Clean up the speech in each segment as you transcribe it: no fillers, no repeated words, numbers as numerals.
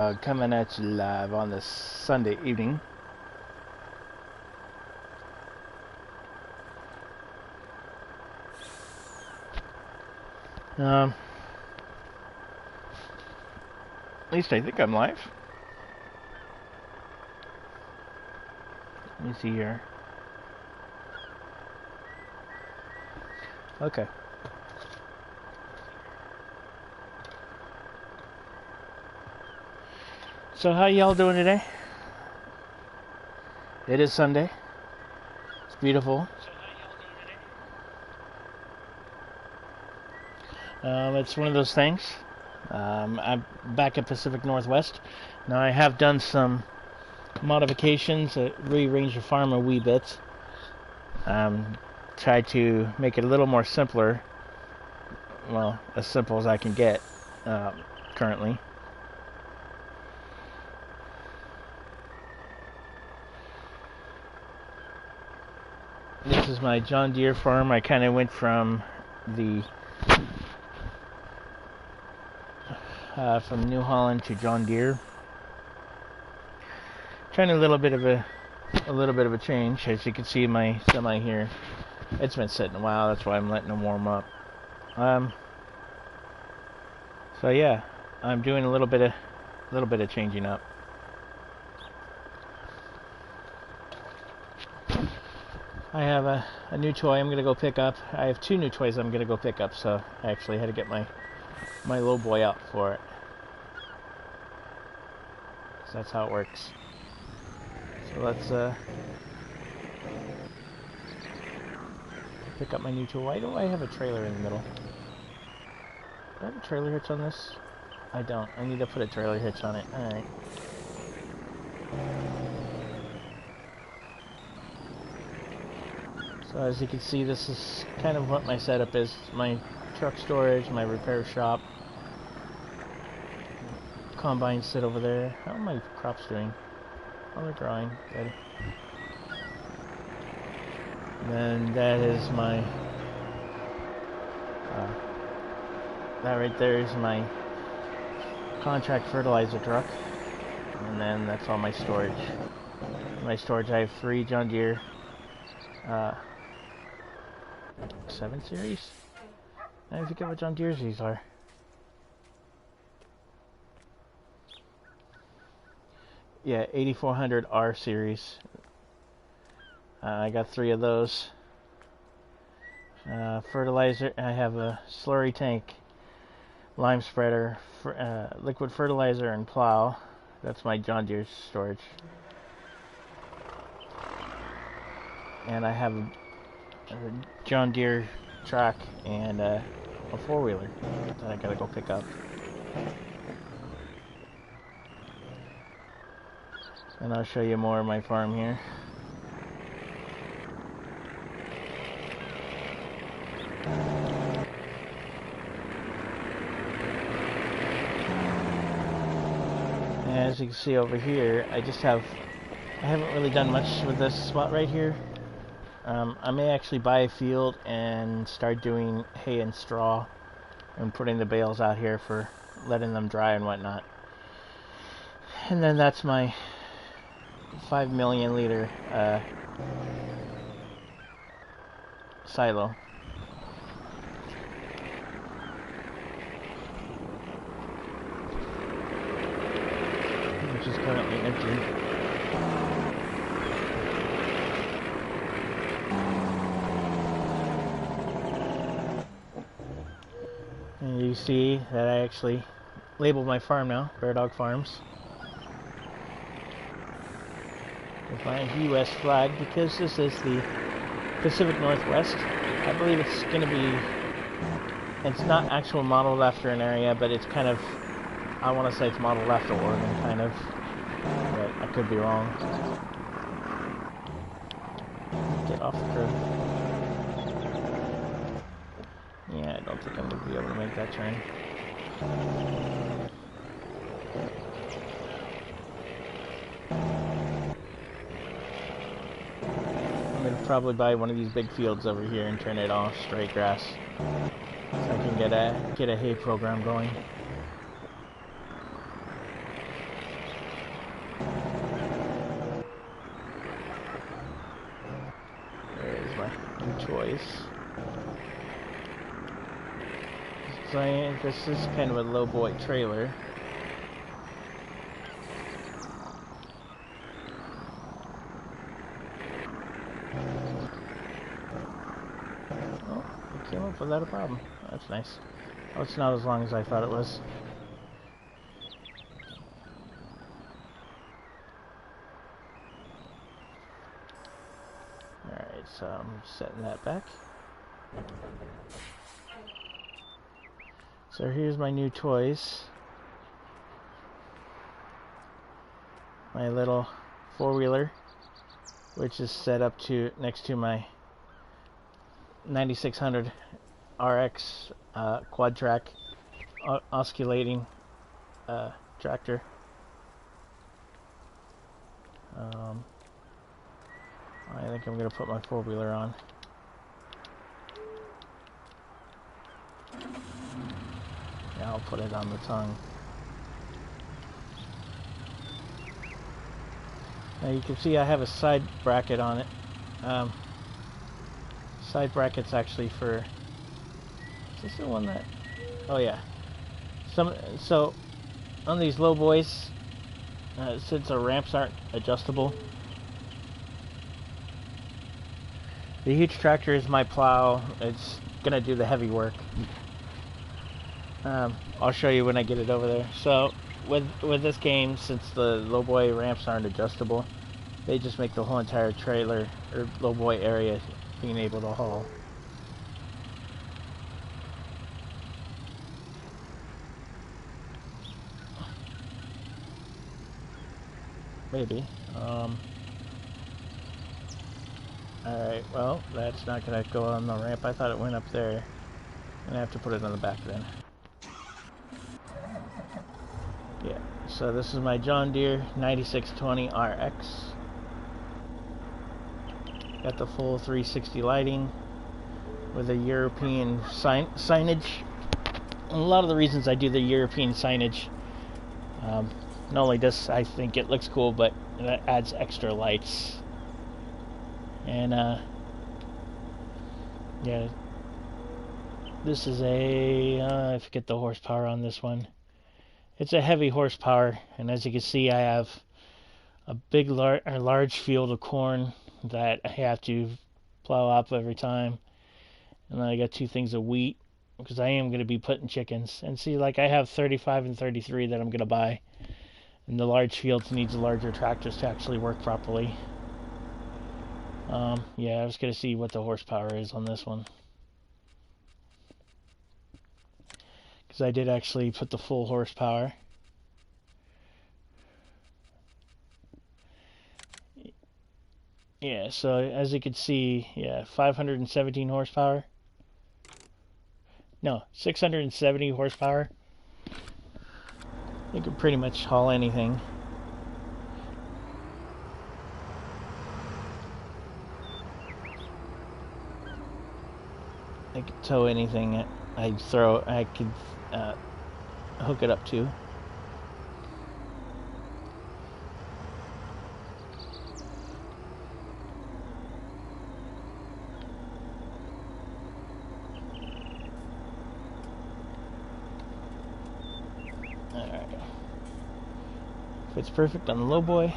Coming at you live on this Sunday evening. At least I think I'm live. Let me see here. Okay. So how y'all doing today? It is Sunday. It's beautiful. It's one of those things. I'm back at Pacific Northwest. Now I have done some modifications, rearranged the farm a wee bit. Tried to make it a little more simpler. Well, as simple as I can get currently. This is my John Deere farm. I kind of went from the from New Holland to John Deere. Trying a little bit of a change. As you can see, my semi here, it's been sitting a while. That's why I'm letting them warm up. So yeah, I'm doing a little bit of changing up. I have a new toy I'm gonna go pick up. I have two new toys I'm gonna go pick up, so I actually had to get my little boy out for it. So that's how it works. So let's pick up my new tool. Why do I have a trailer in the middle? Do I have a trailer hitch on this? I don't. I need to put a trailer hitch on it. Alright. So as you can see, this is kind of what my setup is. My truck storage, my repair shop. Combines sit over there. How are my crops doing? Oh, they're growing. Good. And then that is my... that right there is my contract fertilizer truck. And then that's all my storage. My storage, I have 3 John Deere 7 series? I forget what John Deere's these are. Yeah, 8400R series. I got 3 of those. Fertilizer, I have a slurry tank, lime spreader, liquid fertilizer, and plow. That's my John Deere storage. And I have a John Deere track and a 4-wheeler that I gotta go pick up. And I'll show you more of my farm here. And as you can see over here, I haven't really done much with this spot right here. I may actually buy a field and start doing hay and straw and putting the bales out here for letting them dry and whatnot. And then that's my 5 million liter silo. Which is currently empty. And you see that I actually labeled my farm now, Beardog Farms, with my US flag, because this is the Pacific Northwest. I believe it's going to be, it's not actual modeled after an area, but it's kind of, I want to say it's modeled after Oregon, kind of, but I could be wrong. Get off the curb. Yeah, I don't think I'm going to be able to make that turn. I'm going to probably buy one of these big fields over here and turn it off straight grass, so I can get a hay program going. choice. So this is kind of a low boy trailer. Oh, it came up without a problem. That's nice. Oh, it's not as long as I thought it was. Alright, so I'm setting that back. So here's my new toys. My little four-wheeler, which is set up to next to my 9600 RX quad track oscillating tractor. I think I'm gonna put my four-wheeler on. Yeah, I'll put it on the tongue. Now you can see I have a side bracket on it. Side bracket's actually for... Is this the one that... Oh yeah. So on these low boys, since the ramps aren't adjustable, the huge tractor is my plow. It's gonna do the heavy work. I'll show you when I get it over there. So with this game, since the low boy ramps aren't adjustable, they just make the whole entire trailer or low boy area being able to haul. Maybe. Alright, well, that's not gonna go on the ramp. I thought it went up there. I'm gonna have to put it on the back then. Yeah, so this is my John Deere 9620 RX. Got the full 360 lighting with a European signage. And a lot of the reasons I do the European signage, not only does I think it looks cool, but it adds extra lights. And yeah, this is a I forget the horsepower on this one. It's a heavy horsepower, and as you can see, I have a large field of corn that I have to plow up every time, and then I got 2 things of wheat because I am going to be putting chickens. And see, like I have 35 and 33 that I'm going to buy, and the large fields needs larger tractors to actually work properly. Yeah, I was going to see what the horsepower is on this one, because I did actually put the full horsepower. Yeah, so as you can see, yeah, 517 horsepower. No, 670 horsepower. You can pretty much haul anything. I could tow anything I could hook it up to. Alright. Fits perfect on the low boy.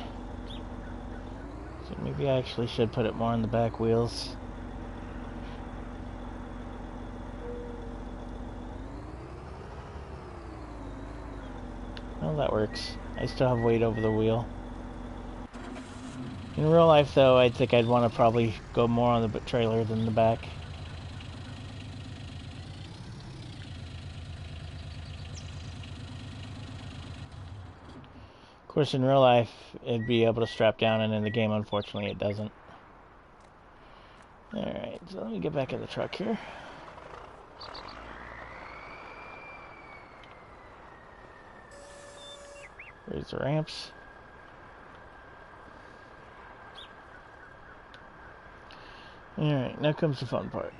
So maybe I actually should put it more on the back wheels. Well, that works. I still have weight over the wheel. In real life, though, I think I'd want to probably go more on the trailer than the back. Of course, in real life, it'd be able to strap down, and in the game, unfortunately, it doesn't. Alright, so let me get back in the truck here. There's the ramps. Alright, now comes the fun part.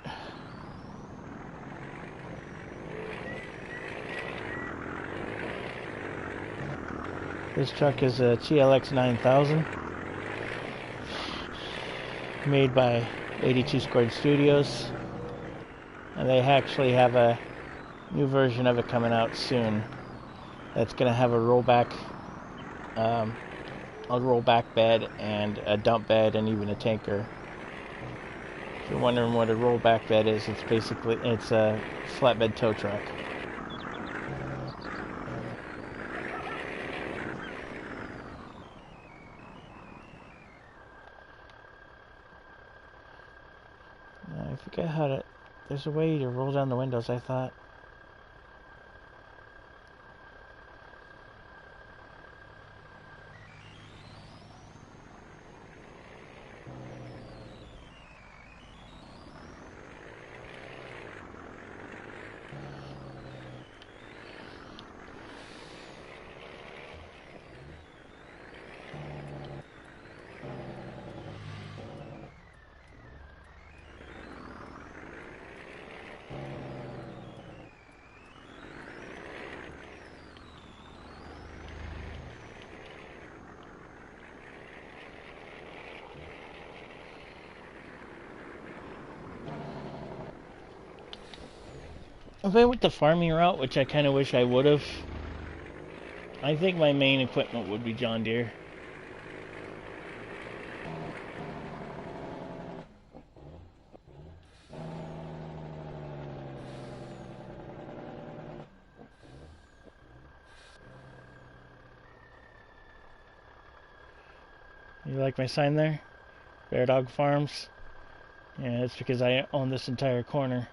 This truck is a TLX 9000 made by 82 Squared Studios. And they actually have a new version of it coming out soon. That's going to have a rollback bed and a dump bed and even a tanker. If you're wondering what a rollback bed is, it's a flatbed tow truck. I forget how to. There's a way to roll down the windows, I thought. If I went the farming route, which I kind of wish I would have, I think my main equipment would be John Deere. You like my sign there? Beardog Farms? Yeah, it's because I own this entire corner.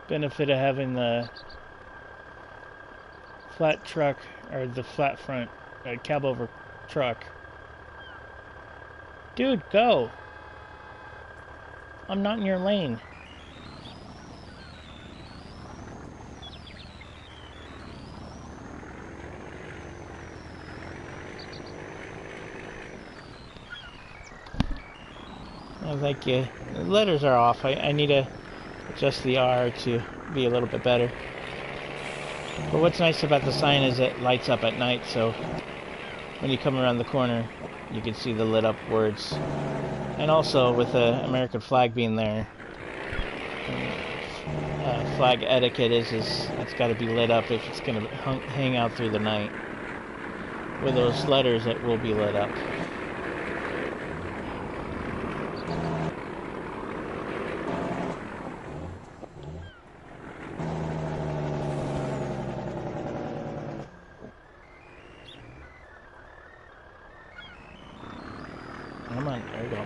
Benefit of having the flat truck, or the flat front cab over truck. Dude, go! I'm not in your lane. Oh, thank you. The letters are off. I need to adjust the R to be a little bit better. But what's nice about the sign is it lights up at night, so when you come around the corner, you can see the lit up words. And also, with the American flag being there, flag etiquette is it's got to be lit up if it's going to hang out through the night. With those letters, it will be lit up. Come on, there we go.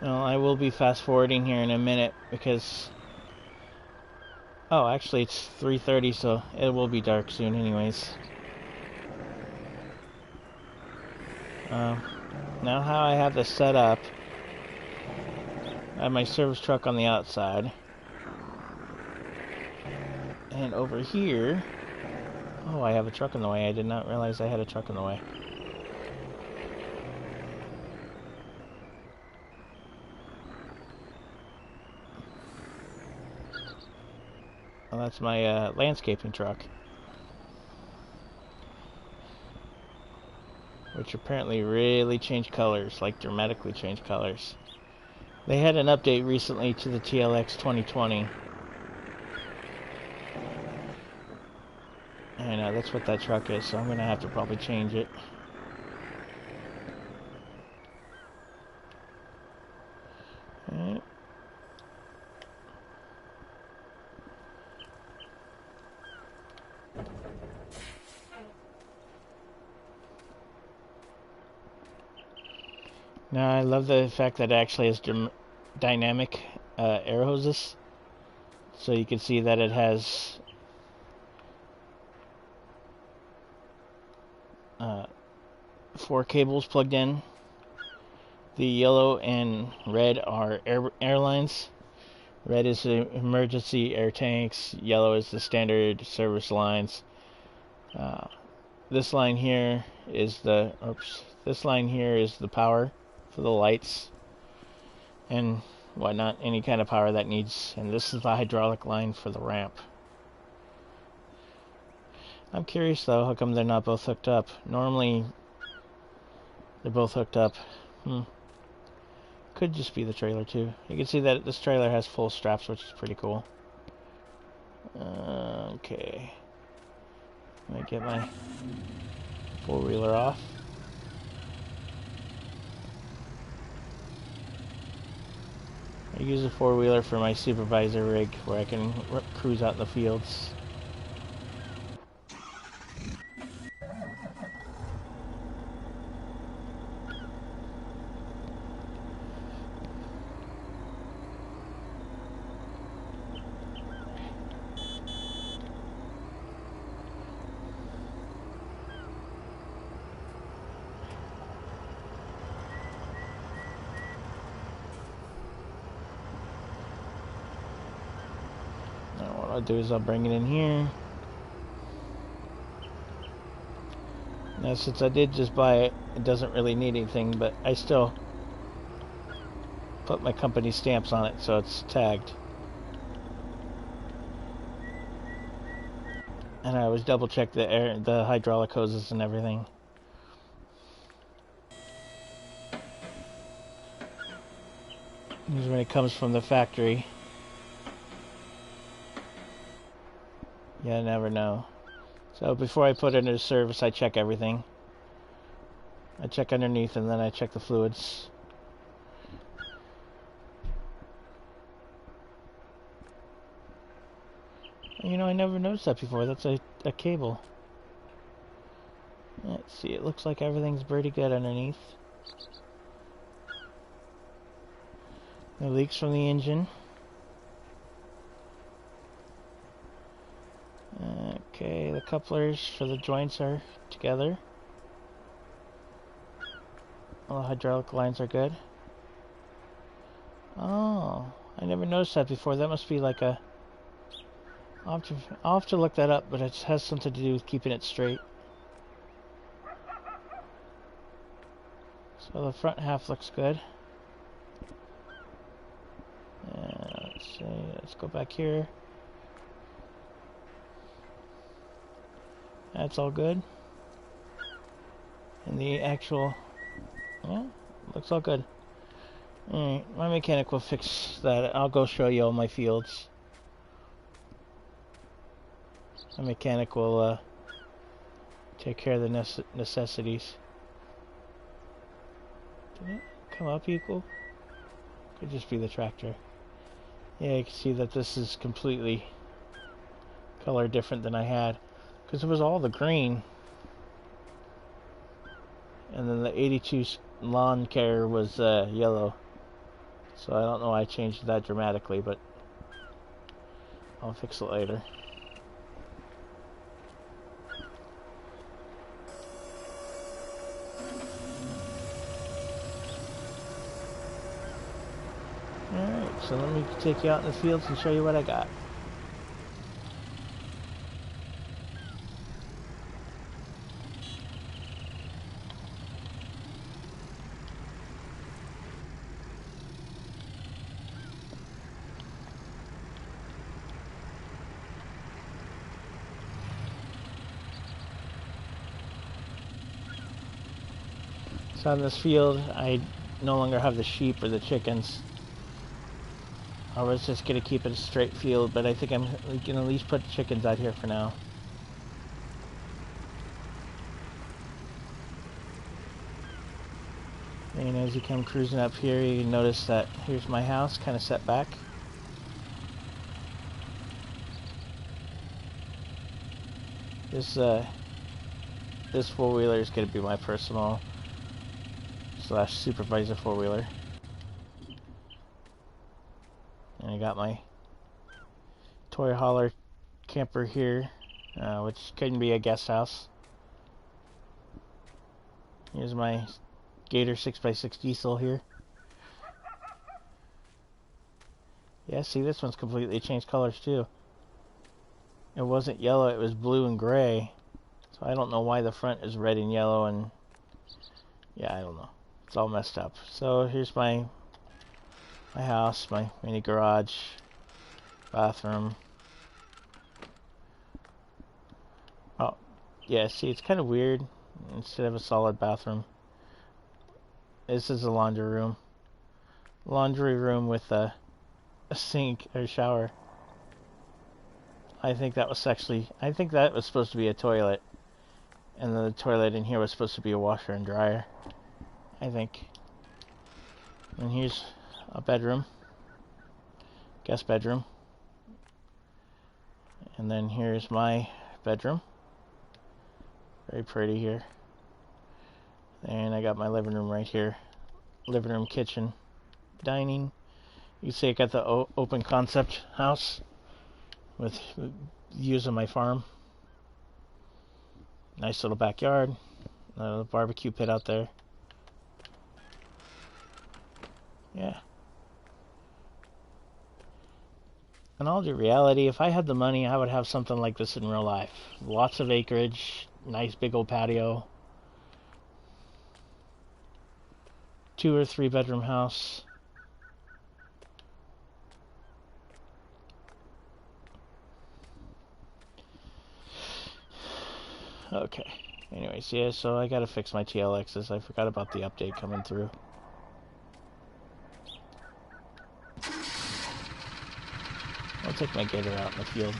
Well, I will be fast forwarding here in a minute because... Oh, actually it's 3:30, so it will be dark soon anyways. Now how I have this set up, I have my service truck on the outside. And over here... Oh, I have a truck in the way. I did not realize I had a truck in the way. Well, that's my landscaping truck. Which apparently really changed colors, like dramatically changed colors. They had an update recently to the TLX 2020. And that's what that truck is, so I'm going to have to probably change it. Okay. Now I love the fact that it actually has dynamic air hoses. So you can see that it has 4 cables plugged in. The yellow and red are air lines. Red is the emergency air tanks. Yellow is the standard service lines. this line here is the, oops, this line here is the power for the lights and whatnot, any kind of power that needs, and this is the hydraulic line for the ramp. I'm curious though, how come they're not both hooked up? Normally they're both hooked up. Could just be the trailer too. You can see that this trailer has full straps, which is pretty cool. Okay. Let me get my four-wheeler off. I use a four-wheeler for my supervisor rig where I can cruise out in the fields. What I'll do is I'll bring it in here. Now since I did just buy it, it doesn't really need anything, but I still put my company stamps on it so it's tagged. And I always double check the hydraulic hoses and everything. Usually when it comes from the factory. You never know. So before I put it into service, I check everything. I check underneath and then I check the fluids. You know, I never noticed that before. That's a cable. Let's see, it looks like everything's pretty good underneath. No leaks from the engine. Okay, the couplers for the joints are together. All the hydraulic lines are good. Oh, I never noticed that before. That must be like a... I'll have to look that up, but it has something to do with keeping it straight. So the front half looks good. Let's see, let's go back here. That's all good. And the actual, yeah, looks all good. Alright, my mechanic will fix that. I'll go show you all my fields. My mechanic will take care of the necessities. Did it come up equal? Could just be the tractor. Yeah, you can see that this is completely color different than I had. Because it was all the green. And then the 82 lawn care was yellow. So I don't know why I changed that dramatically, but I'll fix it later. Alright, so let me take you out in the fields and show you what I got. So on this field, I no longer have the sheep or the chickens. I was just going to keep it a straight field, but I think I'm going to at least put the chickens out here for now. And as you come cruising up here, you can notice that here's my house, kind of set back. This four-wheeler is going to be my personal / supervisor four-wheeler. And I got my toy hauler camper here, which couldn't be a guest house. Here's my Gator 6x6 diesel here. Yeah, see, this one's completely changed colors too. It wasn't yellow, it was blue and gray. So I don't know why the front is red and yellow, and yeah, I don't know. It's all messed up. So here's my house, my mini garage, bathroom. Oh, yeah, see, it's kind of weird. Instead of a solid bathroom, this is a laundry room. Laundry room with a sink or shower. I think that was supposed to be a toilet. And then the toilet in here was supposed to be a washer and dryer, I think. And here's a bedroom. Guest bedroom. And then here's my bedroom. Very pretty here. And I got my living room right here. Living room, kitchen, dining. You can see I got the open concept house with views of my farm. Nice little backyard. Barbecue pit out there. Yeah. In all due reality, if I had the money, I would have something like this in real life. Lots of acreage, nice big old patio. 2 or 3 bedroom house. Okay. Anyways, yeah, so I gotta fix my TLXs. I forgot about the update coming through. I'll take my gator out in the field.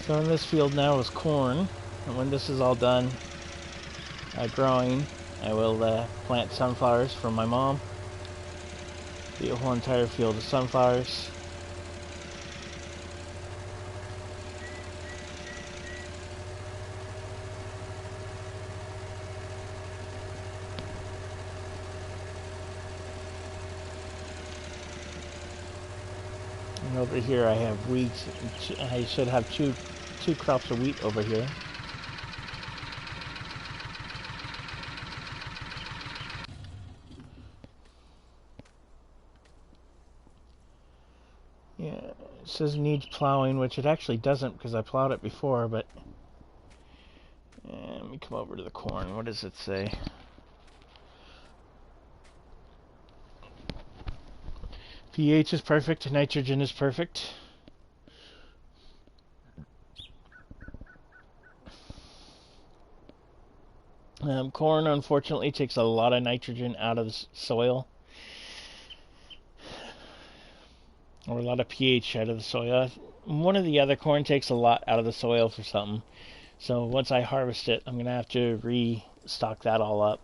So in this field now is corn, and when this is all done growing, I will plant sunflowers for my mom. Be a whole entire field of sunflowers. And over here I have wheat. I should have two crops of wheat over here. Yeah, it says needs plowing, which it actually doesn't because I plowed it before, but let me come over to the corn. What does it say? pH is perfect, nitrogen is perfect. Corn, unfortunately, takes a lot of nitrogen out of the soil. Or a lot of pH out of the soil. One of the other corn takes a lot out of the soil for something. So once I harvest it, I'm going to have to restock that all up.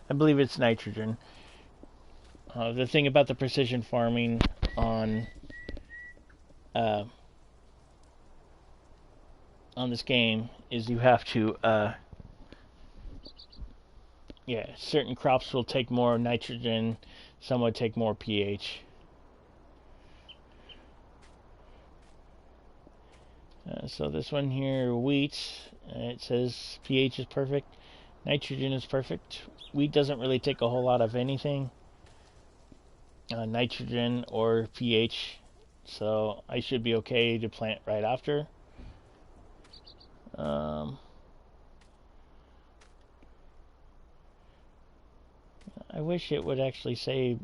I believe it's nitrogen. The thing about the precision farming on this game is you have to certain crops will take more nitrogen, some would take more pH. So this one here, wheat, it says pH is perfect, nitrogen is perfect. Wheat doesn't really take a whole lot of anything, nitrogen or pH, so I should be okay to plant right after. I wish it would actually say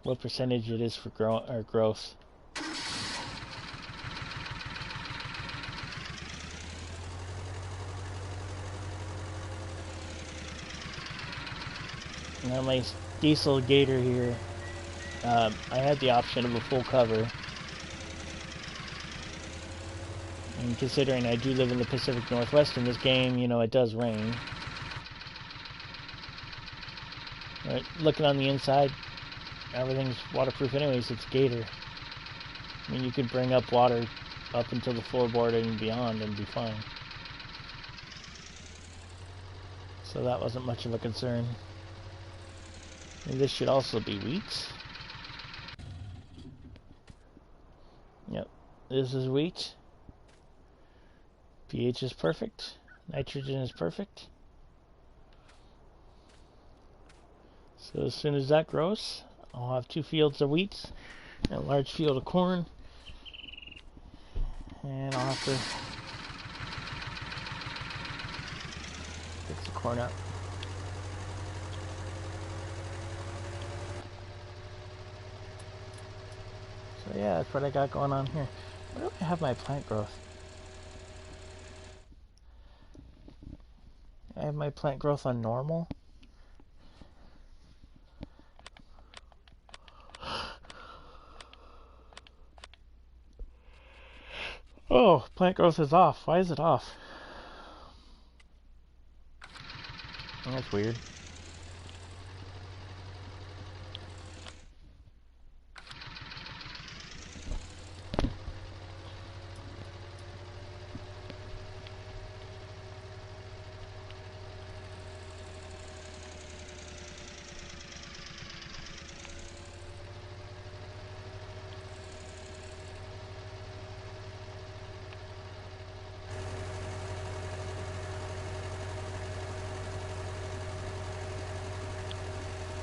what percentage it is for growth. Now my diesel gator here, I had the option of a full cover. And considering I do live in the Pacific Northwest in this game, you know, it does rain. But looking on the inside, everything's waterproof anyways, it's gator. I mean, you could bring up water up until the floorboard and beyond and be fine. So that wasn't much of a concern. And this should also be wheat. Yep, this is wheat. pH is perfect. Nitrogen is perfect. So as soon as that grows, I'll have 2 fields of wheat and a large field of corn. And I'll have to fix the corn up. So yeah, that's what I got going on here. Where do I have my plant growth? I have my plant growth on normal. Oh, plant growth is off. Why is it off? That's weird.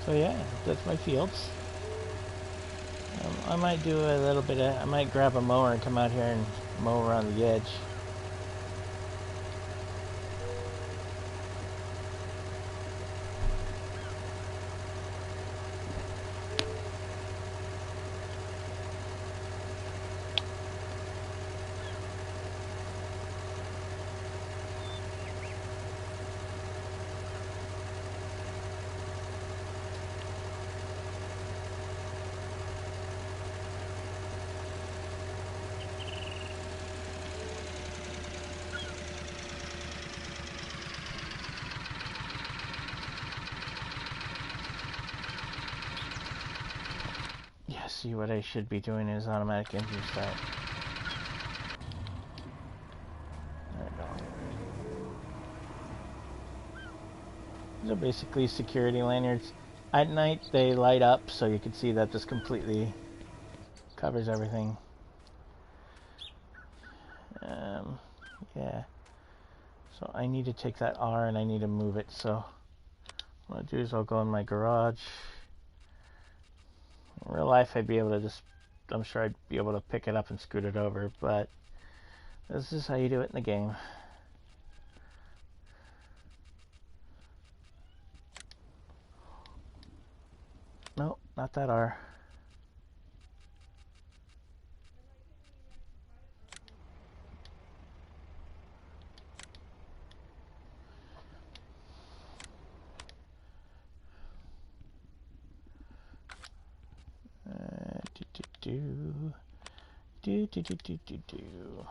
So yeah, that's my fields. I might do a little bit of, I might grab a mower and come out here and mow around the edge. Yeah, see, what I should be doing is automatic engine start. There we go. These are basically security lanyards. At night they light up so you can see that this completely covers everything. Yeah. So I need to take that R and I need to move it. So what I'll do is I'll go in my garage. In real life I'd be able to just, I'm sure I'd be able to pick it up and scoot it over, but this is how you do it in the game. Nope, not that R. Do.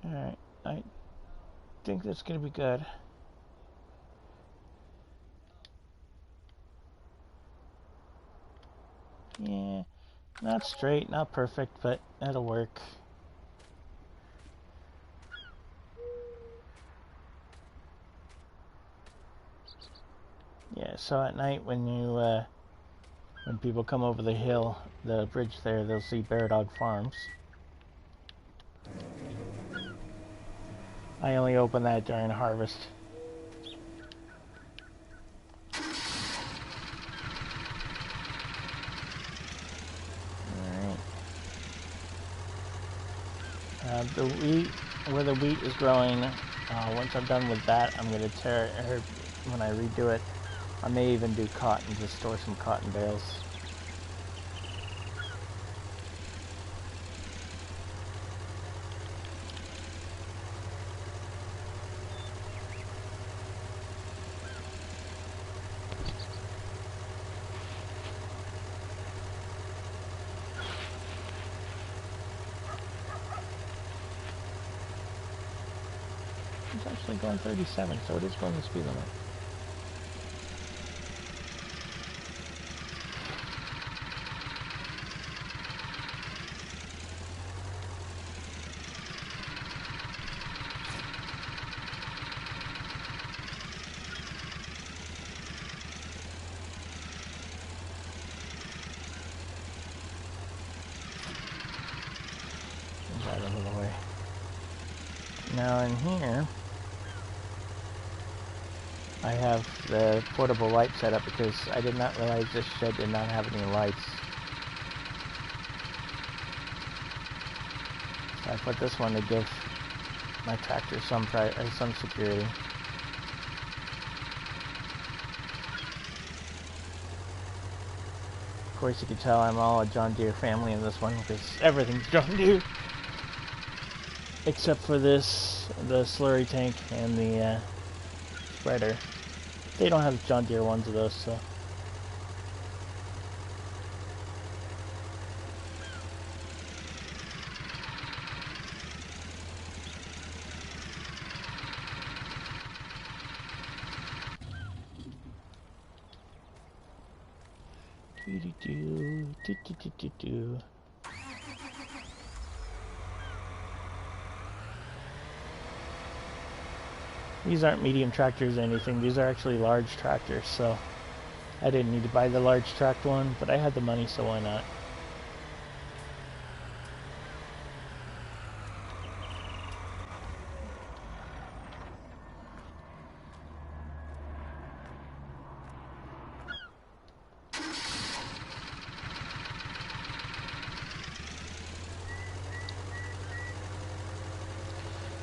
Alright, I think that's gonna be good. Yeah, not straight, not perfect, but that'll work. Yeah, so at night when you, when people come over the hill, the bridge there, they'll see Beardog Farms. I only open that during harvest. The wheat, where the wheat is growing, once I'm done with that, I'm going to tear it, or when I redo it, I may even do cotton, just store some cotton bales. It's actually going 37, so it is going the speed limit. boy. Now in here, I have the portable light set up because I did not realize this shed did not have any lights. So I put this one to give my tractor some security. Of course, you can tell I'm all a John Deere family in this one because everything's John Deere. Except for this, the slurry tank and the spreader. They don't have John Deere ones of those, so. These aren't medium tractors or anything. These are actually large tractors, so I didn't need to buy the large tracked one, but I had the money, so why not?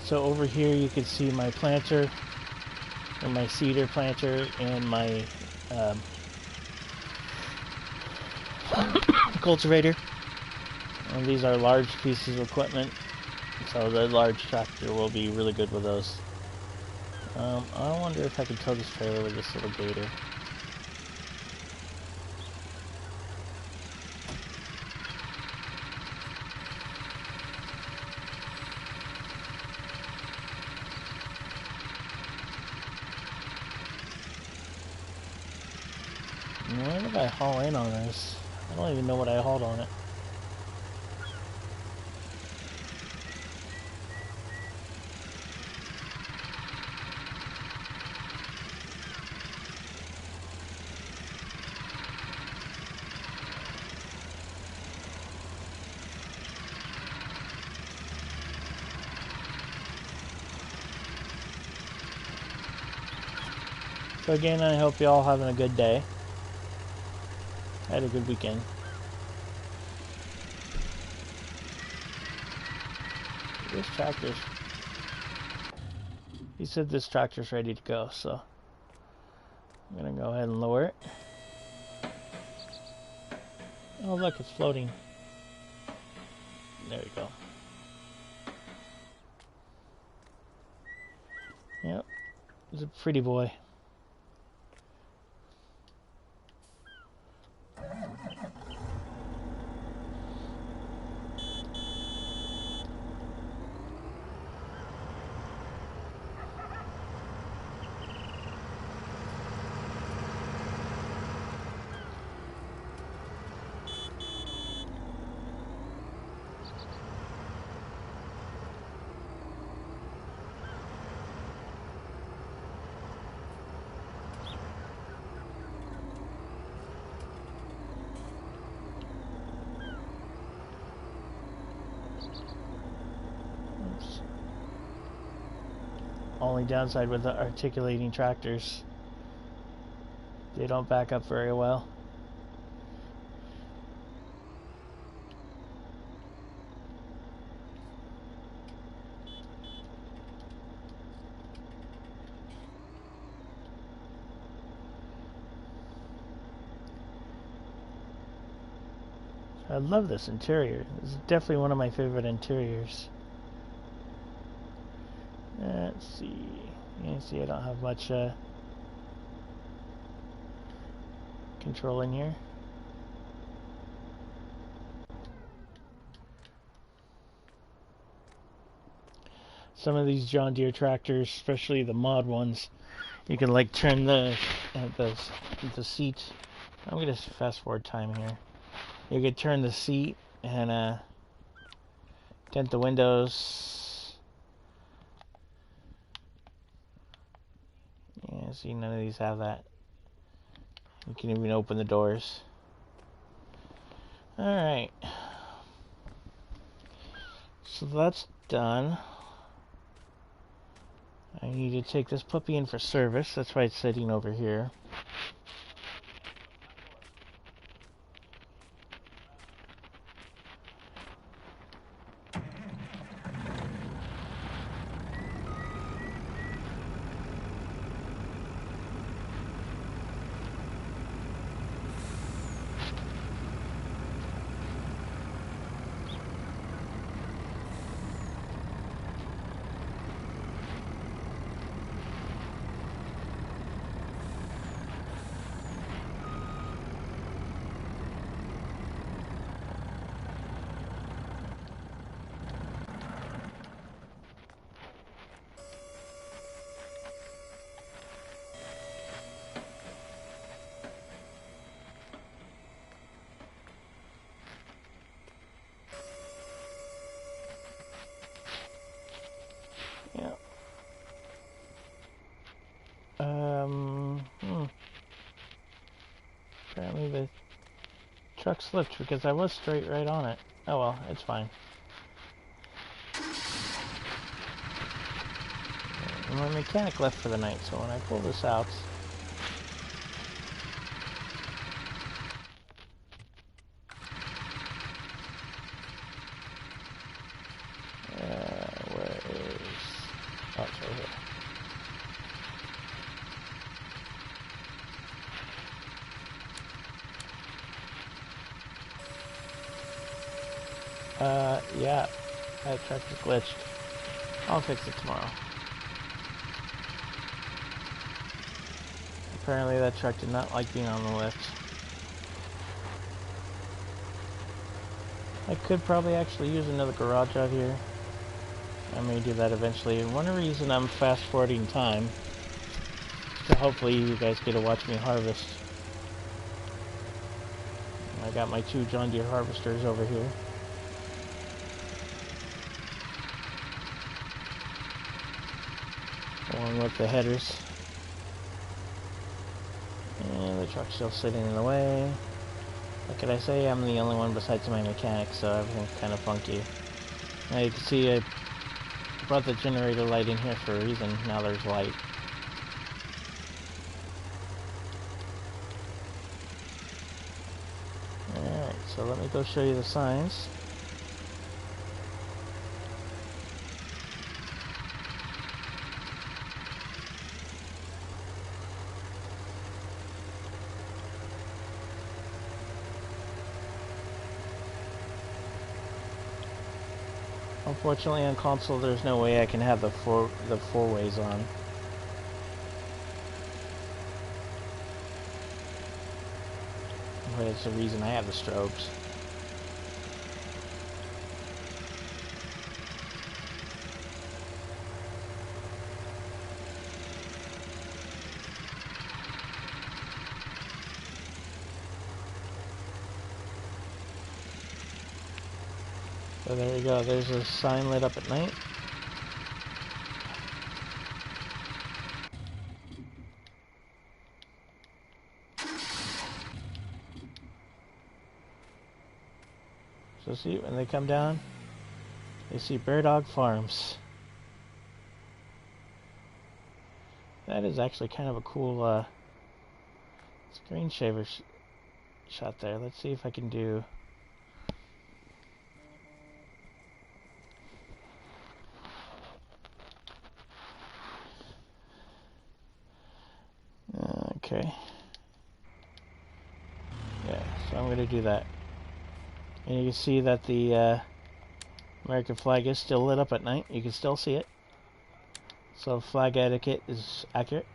So over here you can see my planter, or my seeder planter, and my cultivator. And these are large pieces of equipment, so the large tractor will be really good with those. I wonder if I can tow this trailer with this little gator. Where did I haul in on this? I don't even know what I hauled on it. So again, I hope you all having a good day. I had a good weekend. This tractor's... He said this tractor's ready to go, so I'm gonna go ahead and lower it. Oh look, it's floating. There we go. Yep, it's a pretty boy. Oops. Only downside with the articulating tractors, they don't back up very well. I love this interior. This is definitely one of my favorite interiors. Let's see. You can see I don't have much control in here. Some of these John Deere tractors, especially the mod ones, you can like turn the seat. I'm gonna fast forward time here. You could turn the seat and tint the windows. Yeah, see, none of these have that. You can even open the doors. Alright. So that's done. I need to take this puppy in for service. That's why it's sitting over here. Yeah. Apparently the truck slipped because I was straight right on it. Oh well, it's fine. And my mechanic left for the night, so when I pull this out... where is... Oh, it's right here. Yeah, that truck is glitched. I'll fix it tomorrow. Apparently that truck did not like being on the lift. I could probably actually use another garage out here. I may do that eventually. And one reason I'm fast forwarding time is to hopefully you guys get to watch me harvest. I got my 2 John Deere harvesters over here. Along with the headers. And the truck's still sitting in the way. What can I say? I'm the only one besides my mechanic, so everything's kind of funky. Now you can see I brought the generator light in here for a reason. Now there's light. Alright, so let me go show you the signs. Unfortunately on console there's no way I can have the four ways on. But it's the reason I have the strobes. So there you go, there's a sign lit up at night. So see, when they come down, they see Beardog Farms. That is actually kind of a cool screen shaver shot there. Let's see if I can do... Okay. Yeah, so I'm going to do that. And you can see that the American flag is still lit up at night. You can still see it. So flag etiquette is accurate.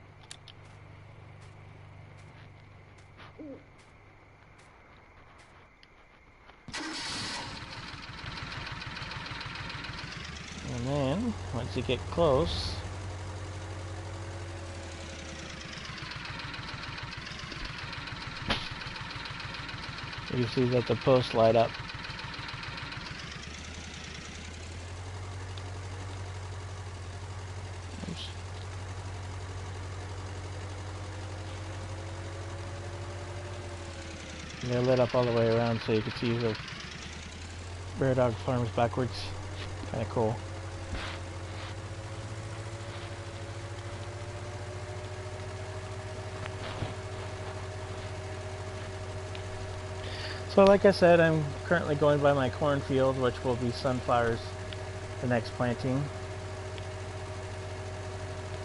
And then, once you get close, you see that the posts light up. Oops. And they're lit up all the way around so you can see the Beardog Farms backwards. Kind of cool. So like I said, I'm currently going by my cornfield, which will be sunflowers the next planting.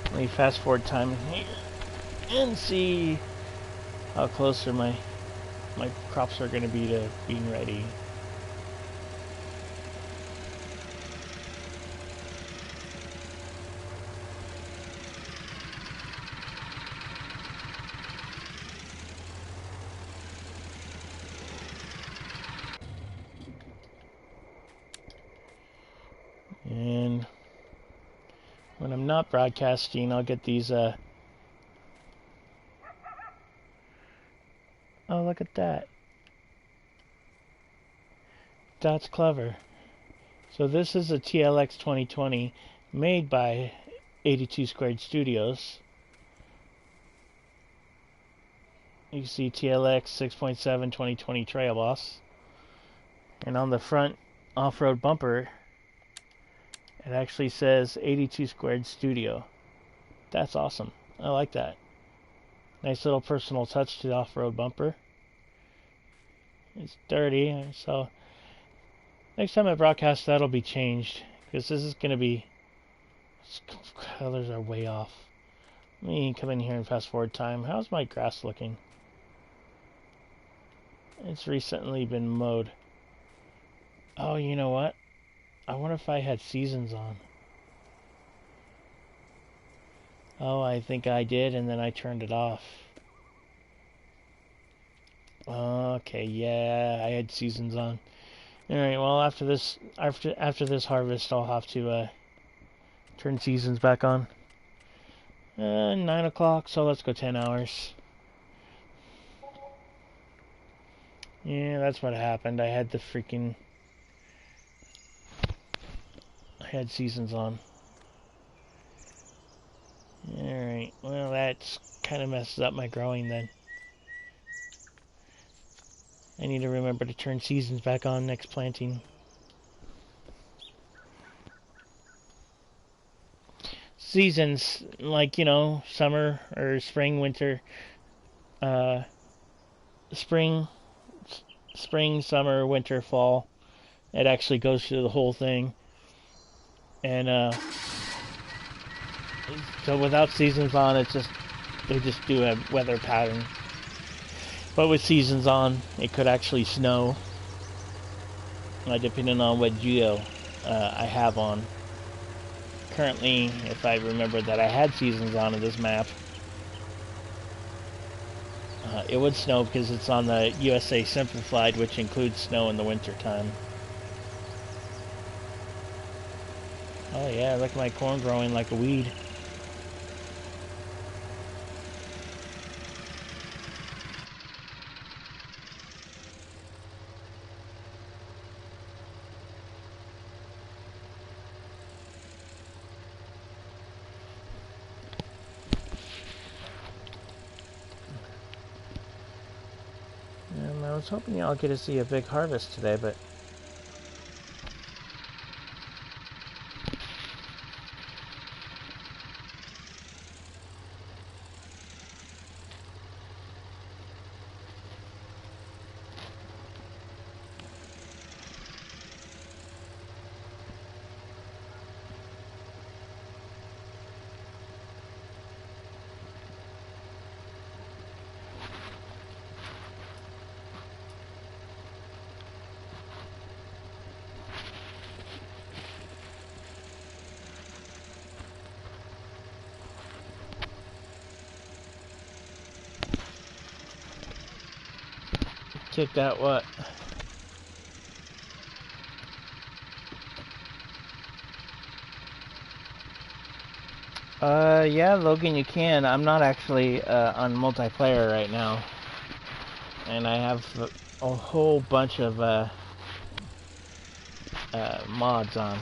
Let me fast forward time here and see how close my crops are going to be to being ready. And when I'm not broadcasting, I'll get these, oh, look at that. That's clever. So this is a TLX 2020 made by 82 Squared Studios. You can see TLX 6.7 2020 Trail Boss. And on the front off-road bumper, it actually says 82 Squared Studio. That's awesome. I like that. Nice little personal touch to the off-road bumper. It's dirty, so next time I broadcast that'll be changed, because this is going to be, colors are way off. Let me come in here and fast forward time. How's my grass looking? It's recently been mowed. Oh, you know what? I wonder if I had seasons on. Oh, I think I did, and then I turned it off. Okay, yeah, I had seasons on. Alright, well, after this harvest, I'll have to turn seasons back on. 9 o'clock, so let's go 10 hours. Yeah, that's what happened. I had seasons on. Alright, well, that kind of messes up my growing then. I need to remember to turn seasons back on next planting. Seasons, like, you know, summer or spring, winter, spring, summer, winter, fall. It actually goes through the whole thing. And, so without seasons on, they just do a weather pattern. But with seasons on, it could actually snow, depending on what geo I have on. Currently, if I remember that I had seasons on this map, it would snow because it's on the USA Simplified, which includes snow in the winter time. Oh yeah, look at my corn growing like a weed. I was hoping y'all get to see a big harvest today, but kicked out what? Yeah, Logan, you can. I'm not actually on multiplayer right now, and I have a whole bunch of mods on,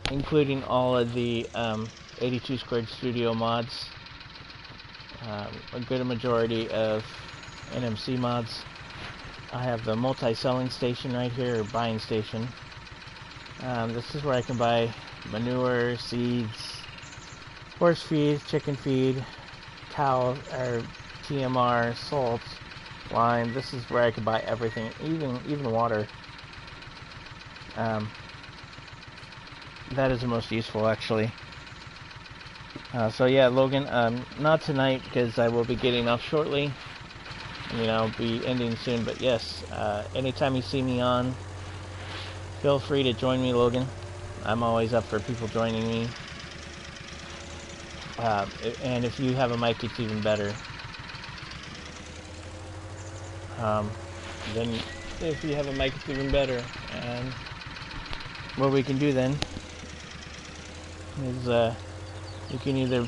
including all of the 82 Squared Studio mods, a good majority of NMC mods. I have the multi-selling station right here, or buying station. This is where I can buy manure, seeds, horse feed, chicken feed, cow or TMR, salt, lime. This is where I could buy everything, even water. That is the most useful, actually. So yeah, Logan, not tonight because I will be getting off shortly. I mean, I'll be ending soon, but yes, anytime you see me on, feel free to join me, Logan. I'm always up for people joining me. And if you have a mic, it's even better. Then if you have a mic, it's even better. And what we can do then is you can either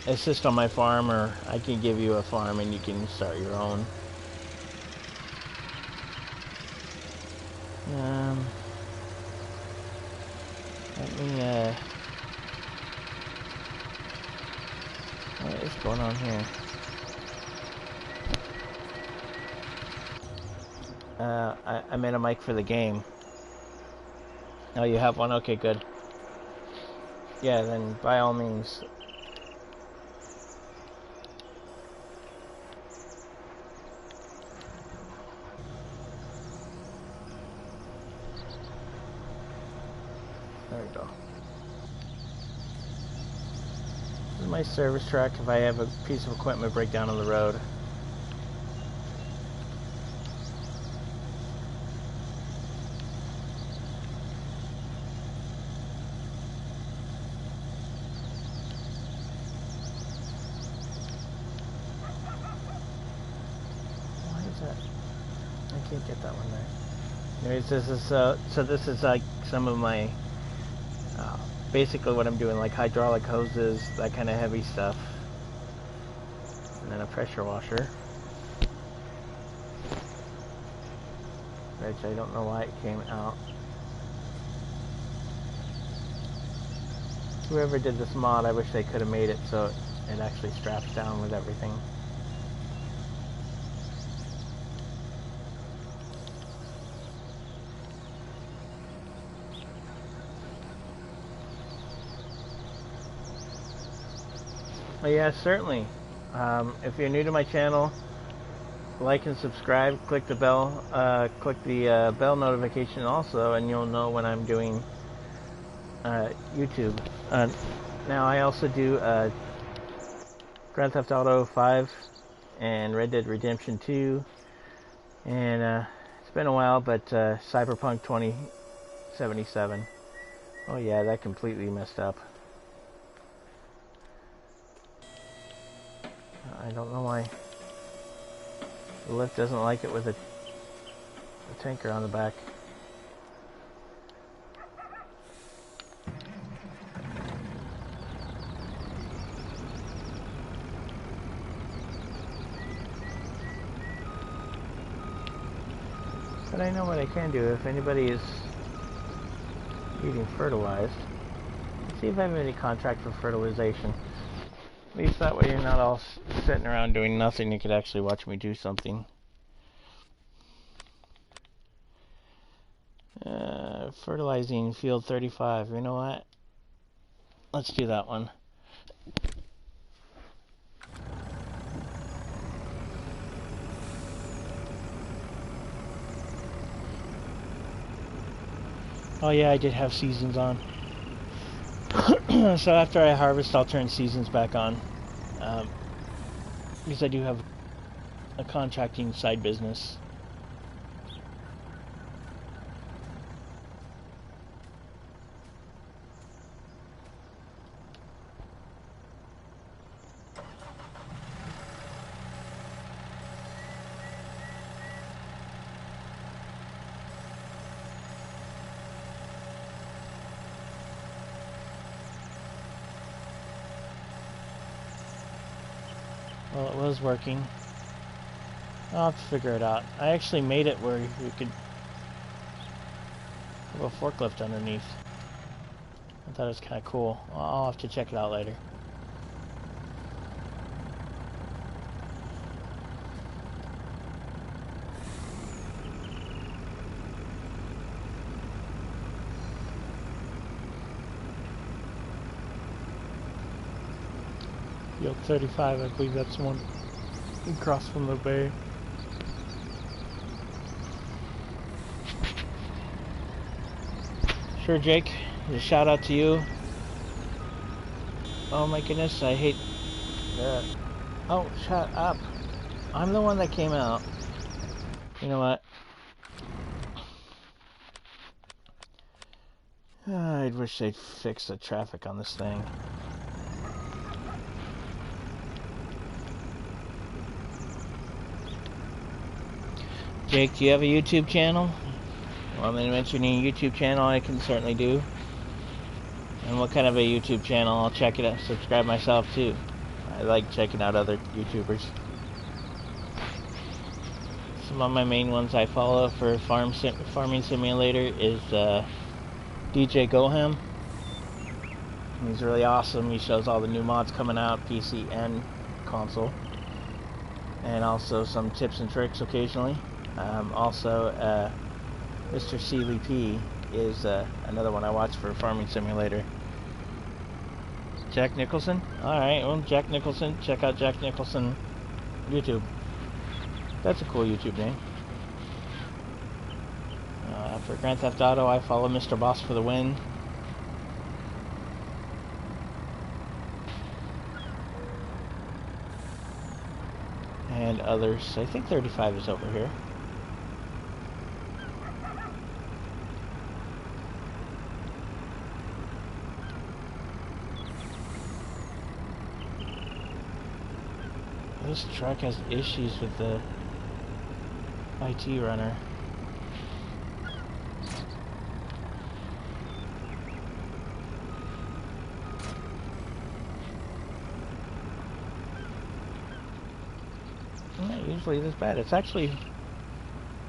assist on my farm, or I can give you a farm and you can start your own. Let me what is going on here? I made a mic for the game. Oh, you have one? Okay, good. Yeah, then by all means. There we go. This is my service truck if I have a piece of equipment break down on the road. Why is that? I can't get that one there. Anyways, this is so this is like some of my basically what I'm doing, like hydraulic hoses, that kind of heavy stuff, and then a pressure washer, which I don't know why it came out. Whoever did this mod, I wish they could have made it so it actually straps down with everything. But yeah, certainly. If you're new to my channel, like and subscribe. Click the bell. Click the bell notification also, and you'll know when I'm doing YouTube. Now I also do Grand Theft Auto 5 and Red Dead Redemption 2, and it's been a while, but Cyberpunk 2077. Oh yeah, that completely messed up. I don't know why the lift doesn't like it with a tanker on the back. But I know what I can do if anybody is needing fertilized. Let's see if I have any contract for fertilization. At least that way you're not all sitting around doing nothing. You could actually watch me do something. Fertilizing field 35. You know what? Let's do that one. Oh yeah, I did have seasons on. So after I harvest, I'll turn seasons back on. Because I do have a contracting side business. Well, it was working. I'll have to figure it out. I actually made it where you could have a forklift underneath. I thought it was kind of cool. I'll have to check it out later. Field 35, I believe that's one across from the bay. Sure, Jake. A shout out to you. Oh my goodness, I hate that. Oh, shut up. I'm the one that came out. You know what? I wish they'd fix the traffic on this thing. Jake, do you have a YouTube channel? Want me to mention your YouTube channel? I can certainly do. And what kind of a YouTube channel? I'll check it out. Subscribe myself too. I like checking out other YouTubers. Some of my main ones I follow for farming simulator is DJ Goham. He's really awesome. He shows all the new mods coming out, PC and console, and also some tips and tricks occasionally. Also, Mr. Seeley P is another one I watch for farming simulator. Jack Nicholson? Alright, well, Jack Nicholson. Check out Jack Nicholson YouTube. That's a cool YouTube name. For Grand Theft Auto, I follow Mr. Boss for the win. And others. I think 35 is over here. This truck has issues with the IT runner. Not usually this bad. It's actually,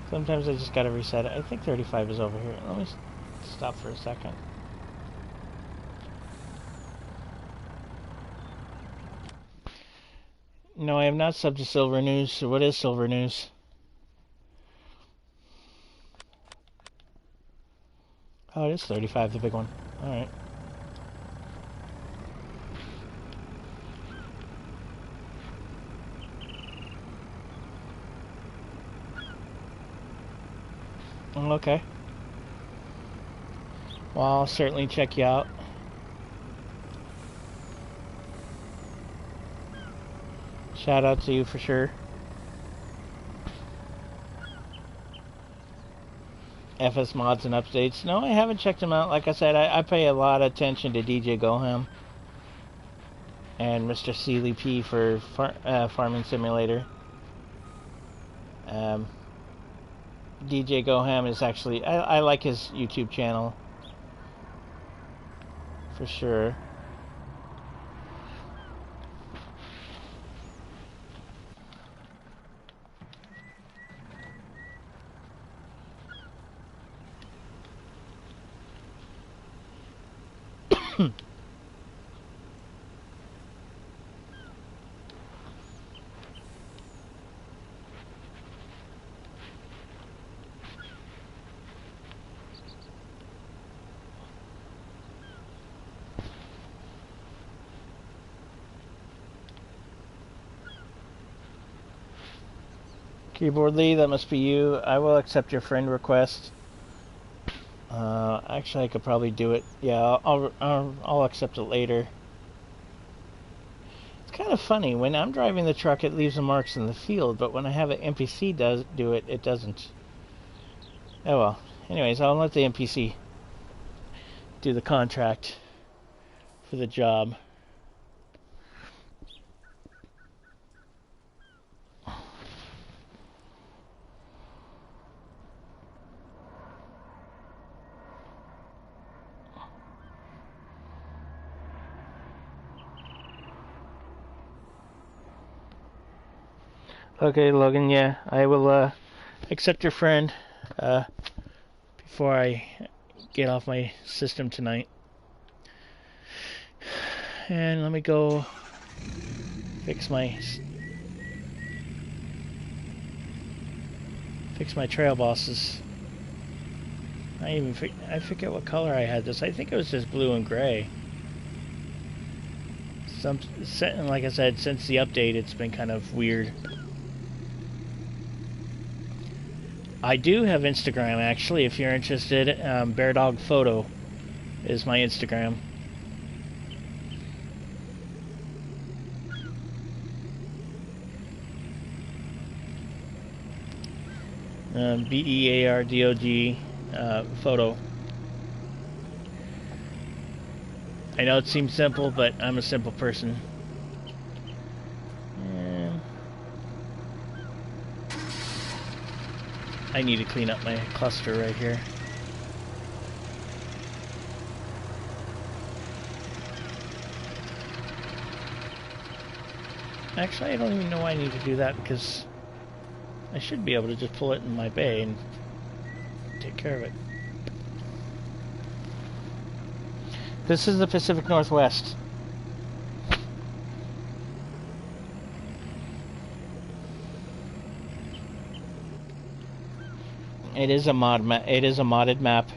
sometimes I just gotta reset it. I think 35 is over here. Let me stop for a second. No, I have not subbed to Silver News. So what is Silver News? Oh, it is 35, the big one. Alright. Okay. Well, I'll certainly check you out. Shout out to you for sure. FS mods and updates. No, I haven't checked them out. Like I said, I pay a lot of attention to DJ Goham and Mr. Seeley P for Farming Simulator. DJ Goham is actually, I like his YouTube channel for sure. Keyboard Lee, that must be you. I will accept your friend request. Actually, I could probably do it. Yeah, I'll accept it later. It's kind of funny. When I'm driving the truck, it leaves the marks in the field, but when I have an NPC do it, it doesn't. Oh well. Anyways, I'll let the NPC do the contract for the job. Okay, Logan, yeah, I will accept your friend before I get off my system tonight. And let me go fix my trail bosses. I forget what color I had this. I think it was just blue and gray. Like I said, since the update, it's been kind of weird. I do have Instagram, actually, if you're interested. Beardog Photo is my Instagram. Beardog photo. I know it seems simple, but I'm a simple person. And I need to clean up my cluster right here. Actually, I don't even know why I need to do that, because I should be able to just pull it in my bay and take care of it. This is the Pacific Northwest. It is a modded map.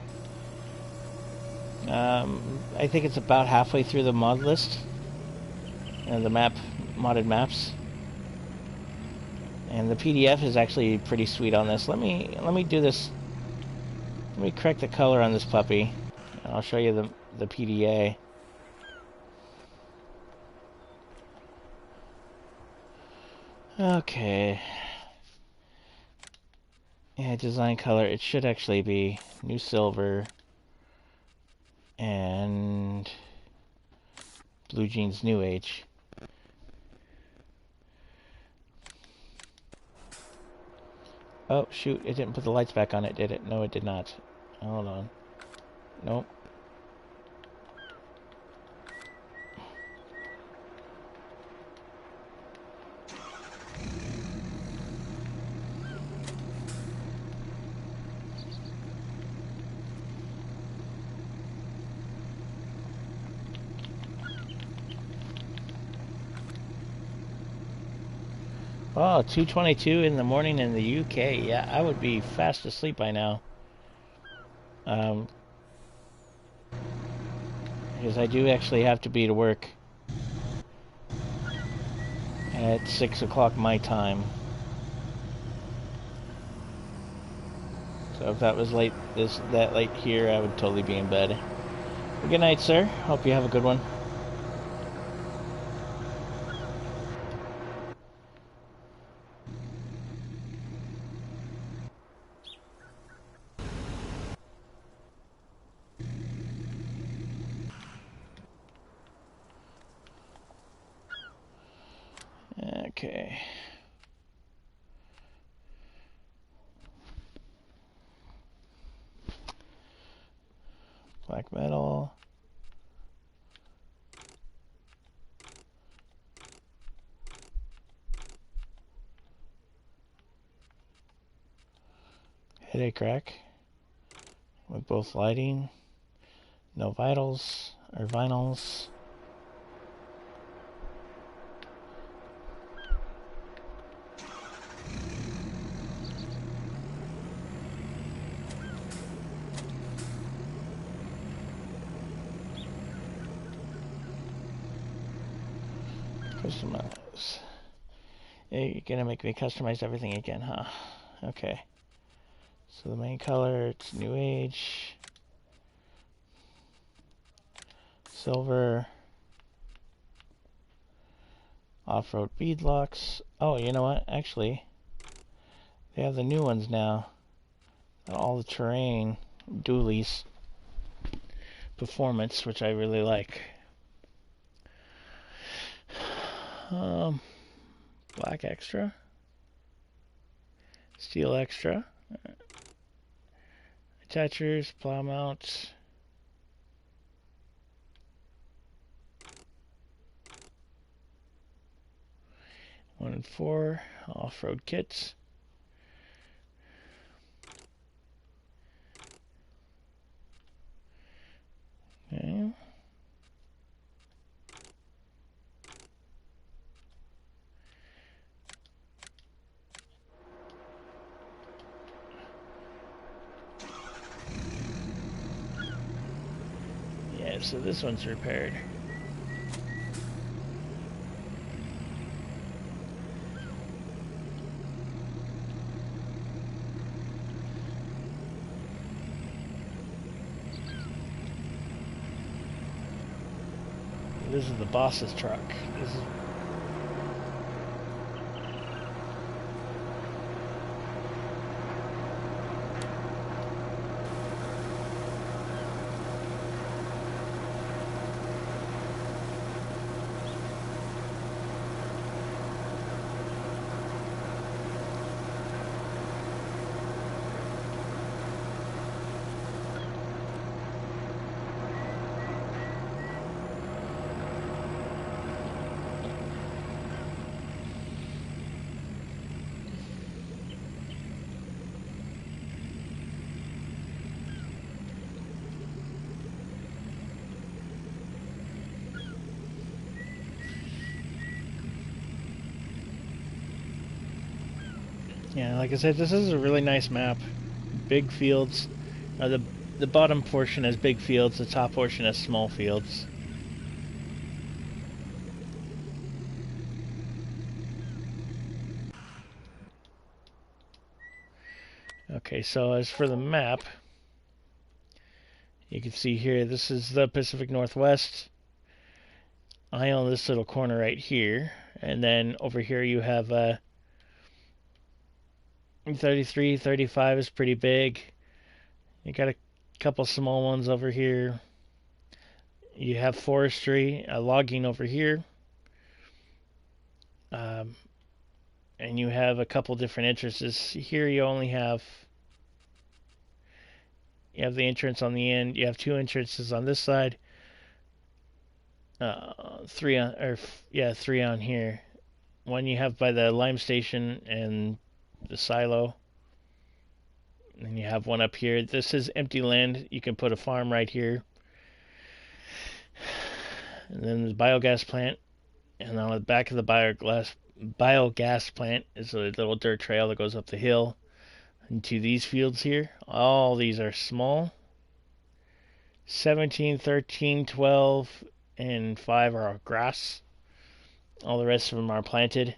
I think it's about halfway through the mod list. The modded maps. And the PDF is actually pretty sweet on this. Let me do this. Let me correct the color on this puppy. And I'll show you the PDA. Okay. Yeah, design color. It should actually be new silver and blue jeans new age. Oh, shoot, it didn't put the lights back on it, did it? No, it did not. Hold on. Nope. Oh, 2:22 in the morning in the UK. Yeah, I would be fast asleep by now. Because I do actually have to be to work at 6 o'clock my time. So if that was that late here, I would totally be in bed. Well, good night, sir. Hope you have a good one. Okay. Black metal. Headache rack. With both lighting. No vitals or vinyls. Customize. You're gonna make me customize everything again, huh? Okay. So the main color, it's New Age. Silver. Off-road beadlocks. Oh, you know what? Actually, they have the new ones now. All the terrain dualies. Performance, which I really like. Black extra, steel extra, attachers, plow mounts, one and four off-road kits. Okay. Yeah, so this one's repaired. This is the boss's truck. This is yeah, like I said, this is a really nice map. Big fields. The bottom portion has big fields. The top portion has small fields. Okay, so as for the map, you can see here, this is the Pacific Northwest. I own this little corner right here. And then over here you have 33, 35 is pretty big. You got a couple small ones over here. You have forestry, logging over here. And you have a couple different entrances. Here you only have the entrance on the end. You have two entrances on this side. Three on here. One you have by the lime station and the silo. And you have one up here. This is empty land. You can put a farm right here. And then the biogas plant. And on the back of the biogas plant is a little dirt trail that goes up the hill into these fields here. All these are small. 17, 13, 12, and 5 are grass. All the rest of them are planted.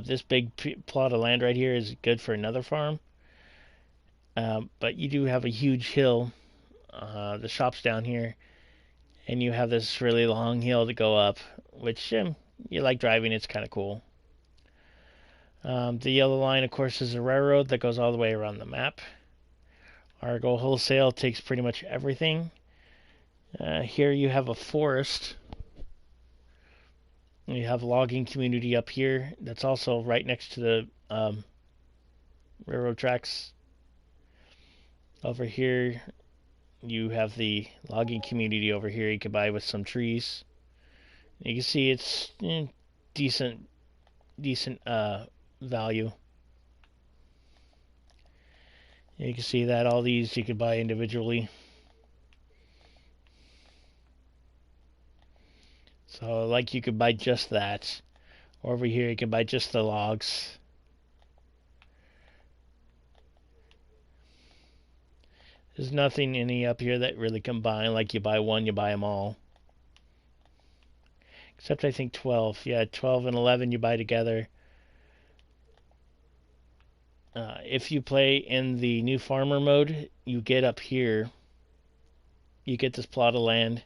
This big plot of land right here is good for another farm. But you do have a huge hill. The shop's down here. And you have this really long hill to go up, which you like driving. It's kind of cool. The yellow line, of course, is a railroad that goes all the way around the map. Argo Wholesale takes pretty much everything. Here you have a forest. You have a logging community up here that's also right next to the railroad tracks. Over here you have the logging community over here you can buy with some trees. You can see it's decent value. You can see that all these you could buy individually. So like you could buy just that. Over here you can buy just the logs. There's nothing any up here that really combine. Like you buy one, you buy them all. Except I think 12. Yeah, 12 and 11 you buy together. If you play in the new farmer mode, you get up here. You get this plot of land.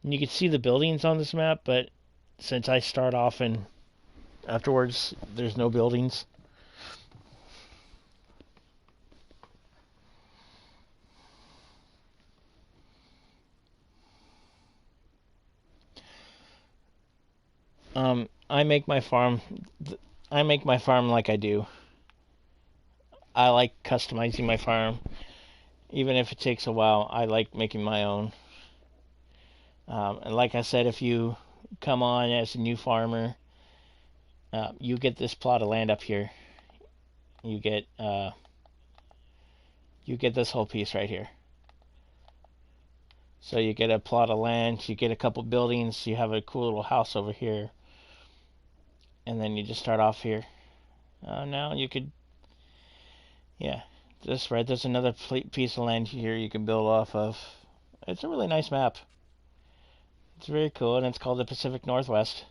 And you can see the buildings on this map, but since I start off and afterwards, there's no buildings. I make my farm like I do. I like customizing my farm. Even if it takes a while, I like making my own. And like I said, if you come on as a new farmer, you get this plot of land up here. You get this whole piece right here. So you get a plot of land, you get a couple buildings, you have a cool little house over here. And then you just start off here. Now you could, there's another piece of land here you can build off of. It's a really nice map. It's very cool, and it's called the Pacific Northwest.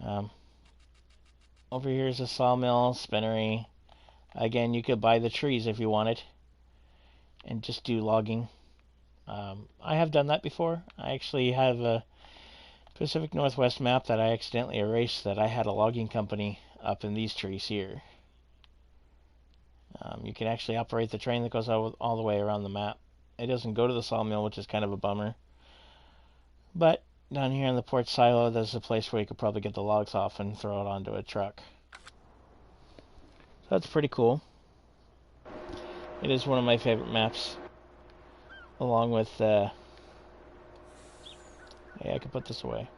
Over here is a sawmill, spinnery. Again, you could buy the trees if you wanted, and just do logging. I have done that before. I actually have Pacific Northwest map that I accidentally erased, that I had a logging company up in these trees here. You can actually operate the train that goes all the way around the map. It doesn't go to the sawmill, which is kind of a bummer. But down here in the port silo, there's a place where you could probably get the logs off and throw it onto a truck. So that's pretty cool. It is one of my favorite maps. Along with, hey, I can put this away.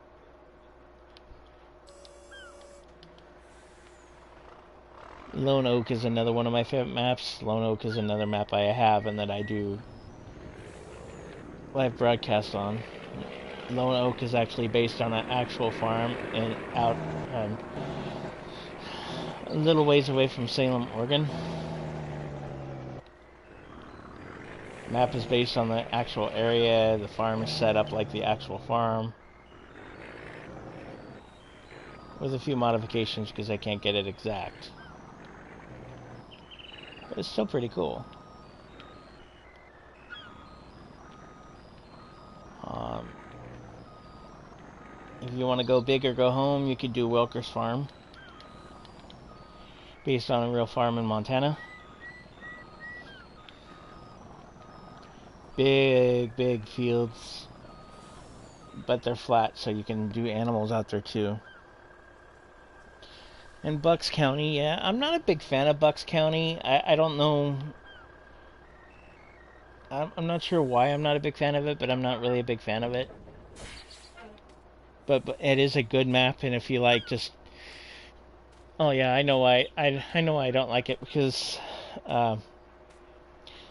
Lone Oak is another one of my favorite maps. Lone Oak is another map I have and that I do live broadcast on. Lone Oak is actually based on an actual farm and out a little ways away from Salem, Oregon. Map is based on the actual area. The farm is set up like the actual farm, with a few modifications because I can't get it exact. But it's still pretty cool. If you want to go big or go home, you could do Welker's Farm, based on a real farm in Montana. Big fields, but they're flat, so you can do animals out there too. And Bucks County, yeah, I'm not a big fan of Bucks County. I don't know. I'm not sure why I'm not a big fan of it, but I'm not really a big fan of it. But it is a good map, and if you like just... Oh yeah, I know why I don't like it, because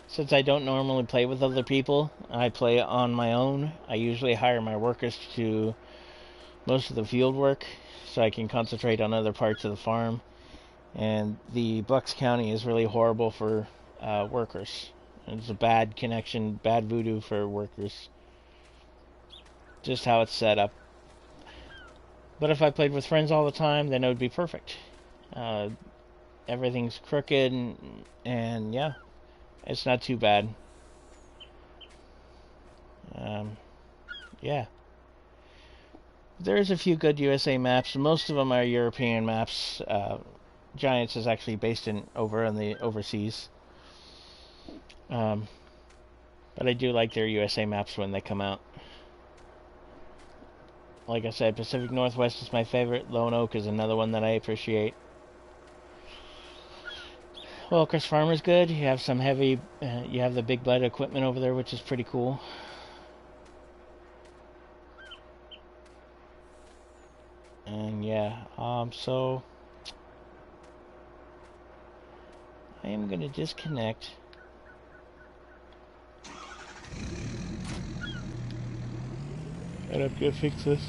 since I don't normally play with other people, I play on my own. I usually hire my workers to do most of the field work, so I can concentrate on other parts of the farm. And the Bucks County is really horrible for workers. It's a bad connection, bad voodoo for workers. Just how it's set up. But if I played with friends all the time, then it would be perfect. Everything's crooked, and yeah, it's not too bad. Yeah. There's a few good USA maps. Most of them are European maps. Giants is actually based over in the overseas. But I do like their USA maps when they come out. Like I said, Pacific Northwest is my favorite. Lone Oak is another one that I appreciate. Welker's Farm is good. You have some heavy, you have the big bud equipment over there, which is pretty cool. And yeah, so I am going to disconnect. And I'm going to fix this.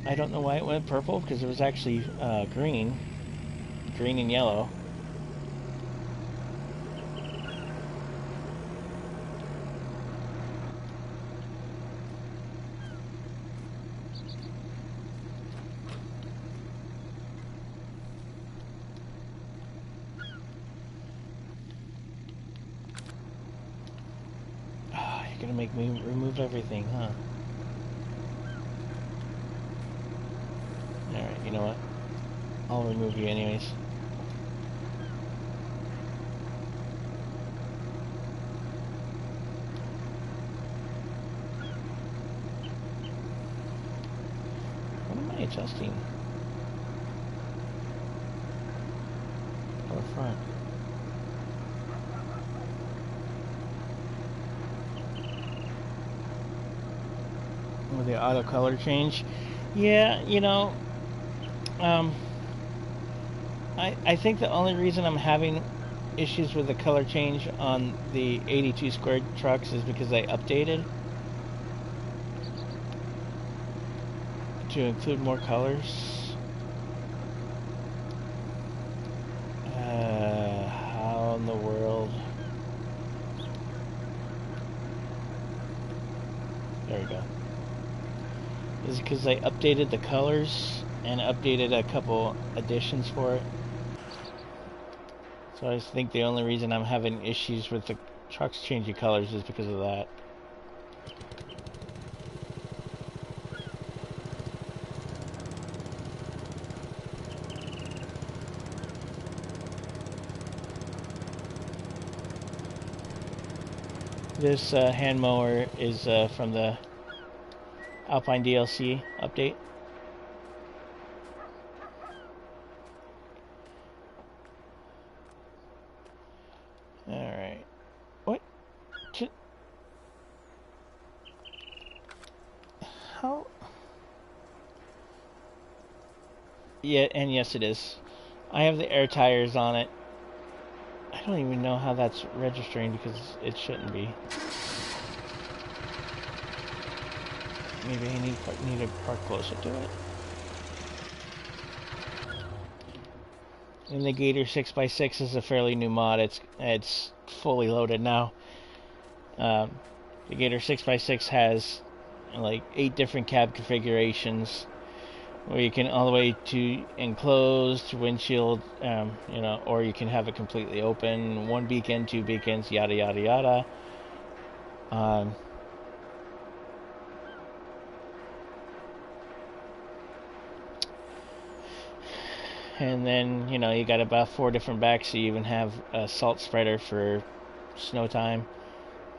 I don't know why it went purple, because it was actually green and yellow. You're gonna make me remove everything, huh? Alright, you know what? I'll remove you anyways. What am I adjusting? Color front. With the auto color change. Yeah, you know, I think the only reason I'm having issues with the color change on the 82 squared trucks is because I updated to include more colors. How in the world? There we go. Is because I updated the colors and updated a couple additions for it. So I think the only reason I'm having issues with the trucks changing colors is because of that. This hand mower is from the Alpine DLC update. Alright. What? How? Yeah, and yes it is. I have the air tires on it. I don't even know how that's registering because it shouldn't be. Maybe I need to park closer to it. And the Gator 6x6 is a fairly new mod. It's fully loaded now. The Gator 6x6 has like 8 different cab configurations, where you can all the way to enclosed windshield, you know, or you can have it completely open, 1 beacon, 2 beacons, yada yada yada. And then, you know, you got about 4 different backs. You even have a salt spreader for snow time,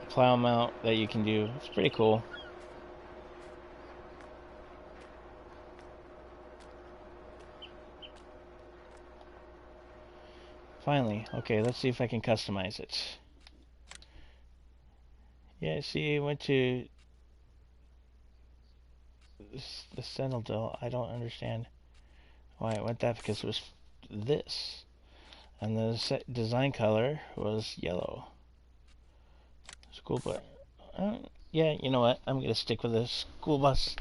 a plow mount that you can do. It's pretty cool. Finally, okay, let's see if I can customize it. Yeah, see, I went to the Citadel. I don't understand why I went that, because it was this. And the design color was yellow. School bus. Yeah, you know what? I'm gonna stick with the school bus.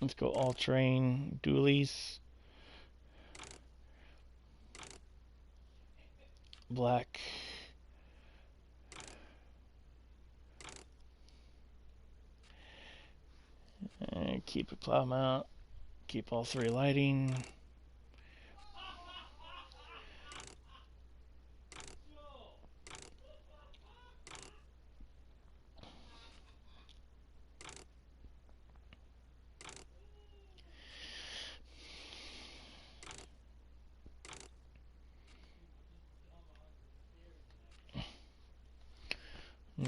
Let's go all-terrain dualies. Black. And keep a plow mount. Keep all 3 lighting.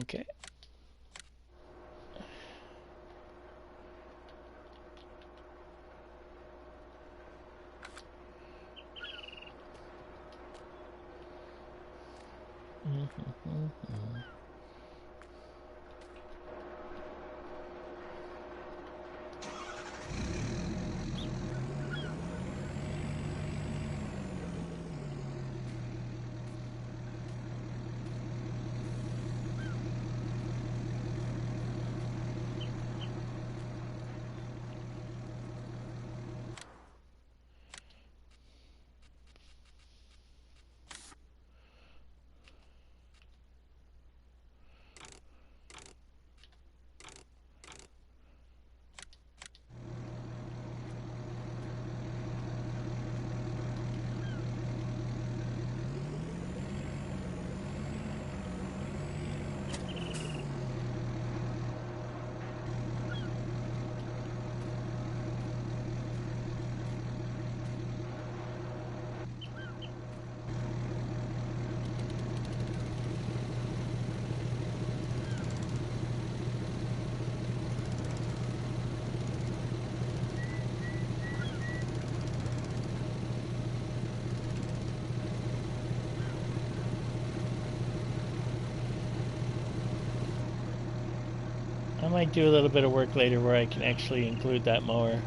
Okay. I might do a little bit of work later where I can actually include that mower.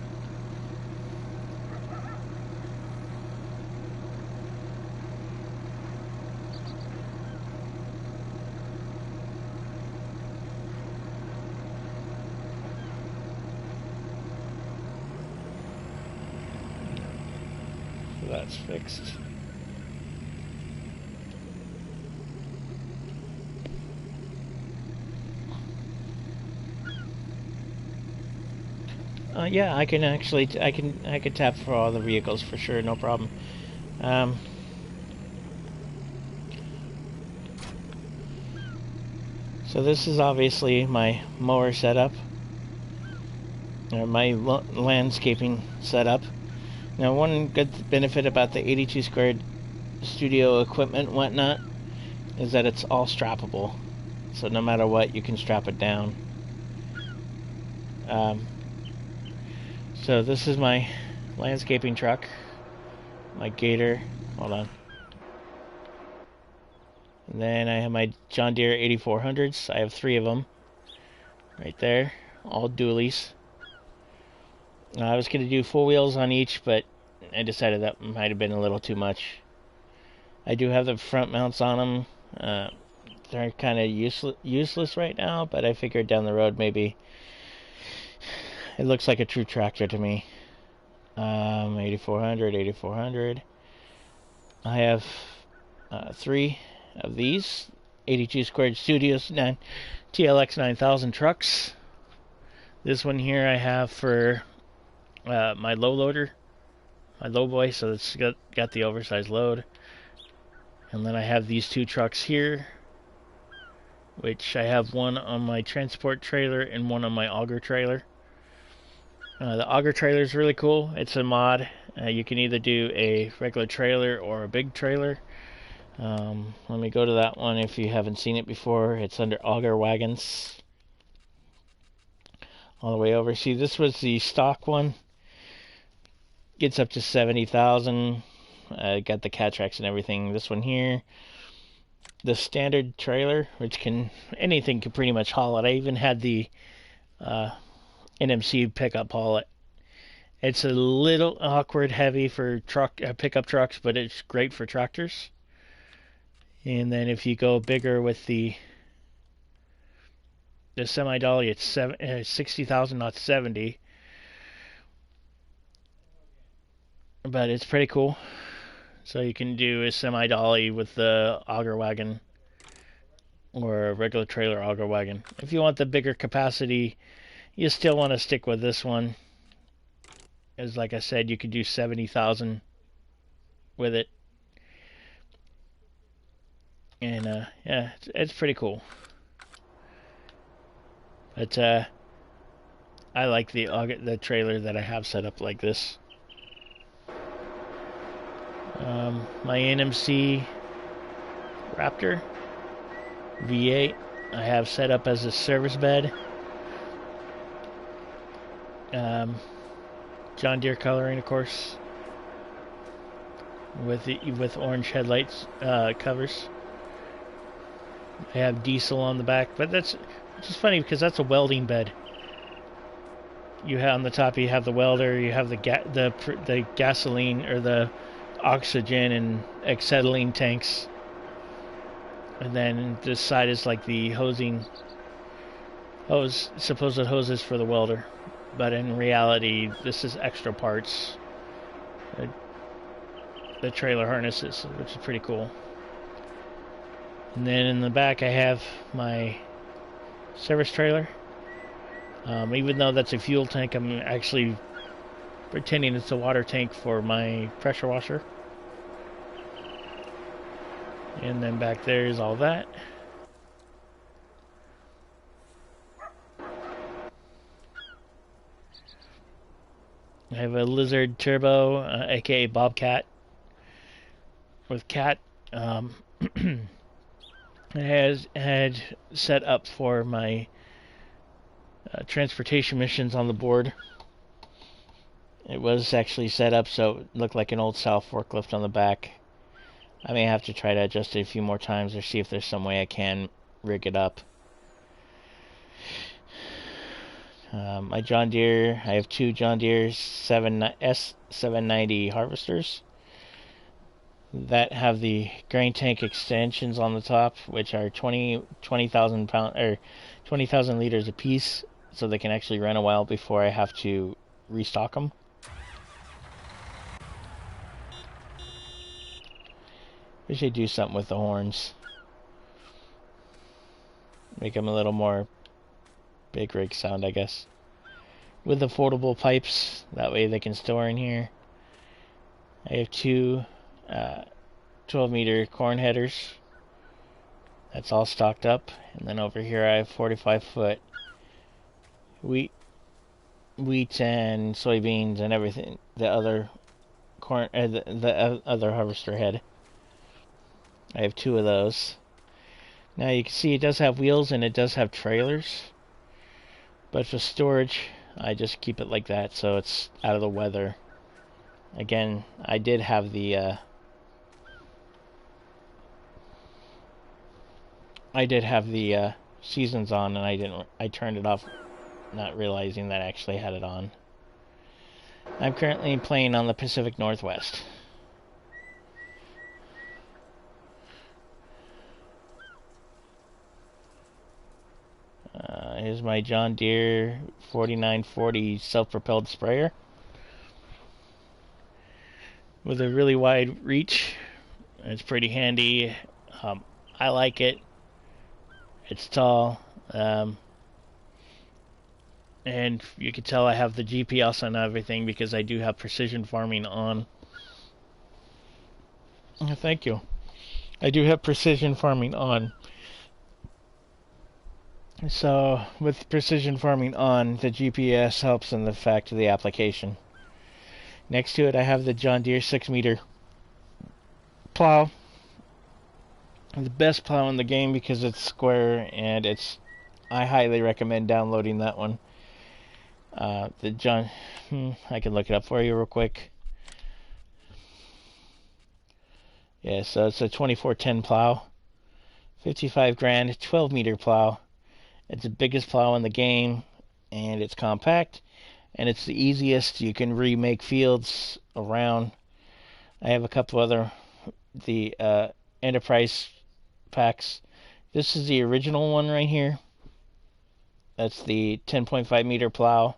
So that's fixed. Yeah, I can actually, I can tap for all the vehicles for sure, no problem. So this is obviously my mower setup, or my landscaping setup. Now, one good benefit about the 82 squared studio equipment and whatnot is that it's all strappable. So no matter what, you can strap it down. So this is my landscaping truck, my Gator. Hold on. And then I have my John Deere 8400s. I have 3 of them right there, all dualies. I was going to do 4 wheels on each, but I decided that might have been a little too much. I do have the front mounts on them. They're kind of useless right now, but I figured down the road maybe. It looks like a true tractor to me. 8400, 8400. I have 3 of these 82 squared Studios TLX 9000 trucks. This one here I have for my low loader, my low boy, so it's got the oversized load. And then I have these 2 trucks here, which I have one on my transport trailer and one on my auger trailer. The auger trailer is really cool. It's a mod. You can either do a regular trailer or a big trailer. Let me go to that one if you haven't seen it before. It's under auger wagons. All the way over. See, this was the stock one. Gets up to 70,000. Got the cat tracks and everything. This one here, the standard trailer, which anything can pretty much haul it. I even had the NMC pickup haul it. It's a little awkward heavy for pickup trucks, but it's great for tractors. And then if you go bigger with the semi-dolly, it's 60,000, not 70. But it's pretty cool. So you can do a semi-dolly with the auger wagon or a regular trailer auger wagon. If you want the bigger capacity, you still want to stick with this one. As like I said, you could do 70,000 with it. And yeah, it's pretty cool. But I like the trailer that I have set up like this. My NMC Raptor V8 I have set up as a service bed. John Deere coloring, of course, with orange headlights covers. I have diesel on the back, but which is funny because that's a welding bed. You have on the top, you have the welder, you have the gasoline or the oxygen and acetylene tanks, and then this side is like the supposed hoses for the welder, but in reality this is extra parts, the trailer harnesses, which is pretty cool. And then in the back I have my service trailer. Even though that's a fuel tank, I'm actually pretending it's a water tank for my pressure washer. And then back there is all that. I have a Lizard Turbo, aka Bobcat, with cat. It had set up for my transportation missions on the board. It was actually set up so it looked like an old style forklift on the back. I may have to try to adjust it a few more times or see if there's some way I can rig it up. My John Deere, I have 2 John Deere S790 harvesters that have the grain tank extensions on the top, which are 20,000 pound or 20,000 liters a piece, so they can actually run a while before I have to restock them. We should do something with the horns. Make them a little more big rig sound, I guess. With the foldable pipes, that way they can store in here. I have 2 12-meter corn headers That's all stocked up. And then over here I have 45-foot wheat and soybeans and everything. The other corn, the other harvester head. I have 2 of those. Now you can see it does have wheels and it does have trailers. But for storage, I just keep it like that so it's out of the weather. Again, I did have the seasons on, and I turned it off, not realizing that I actually had it on. I'm currently playing on the Pacific Northwest. Here's my John Deere 4940 self-propelled sprayer with a really wide reach. It's pretty handy. I like it. It's tall, and you can tell I have the GPS on everything because I do have precision farming on. Thank you. I do have precision farming on. So, with precision farming on, the GPS helps in the fact of the application. Next to it, I have the John Deere 6-meter plow. The best plow in the game because it's square, and I highly recommend downloading that one. I can look it up for you real quick. Yeah, so it's a 2410 plow, 55 grand, 12-meter plow. It's the biggest plow in the game, and it's compact, and it's the easiest. You can remake fields around. I have a couple other Enterprise packs. This is the original one right here. That's the 10.5 meter plow.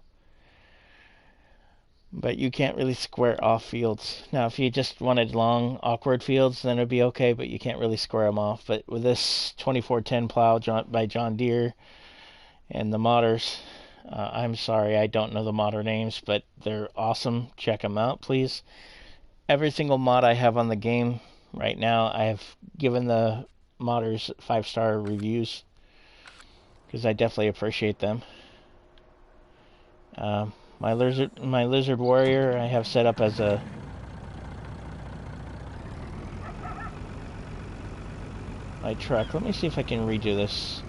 But you can't really square off fields. Now, if you just wanted long, awkward fields, then it'd be okay, but you can't really square them off. But with this 2410 plow by John Deere and the modders, I'm sorry, I don't know the modder names, but they're awesome. Check them out, please. Every single mod I have on the game right now, I have given the modders 5-star reviews because I definitely appreciate them. My lizard warrior I have set up as my truck. Let me see if I can redo this.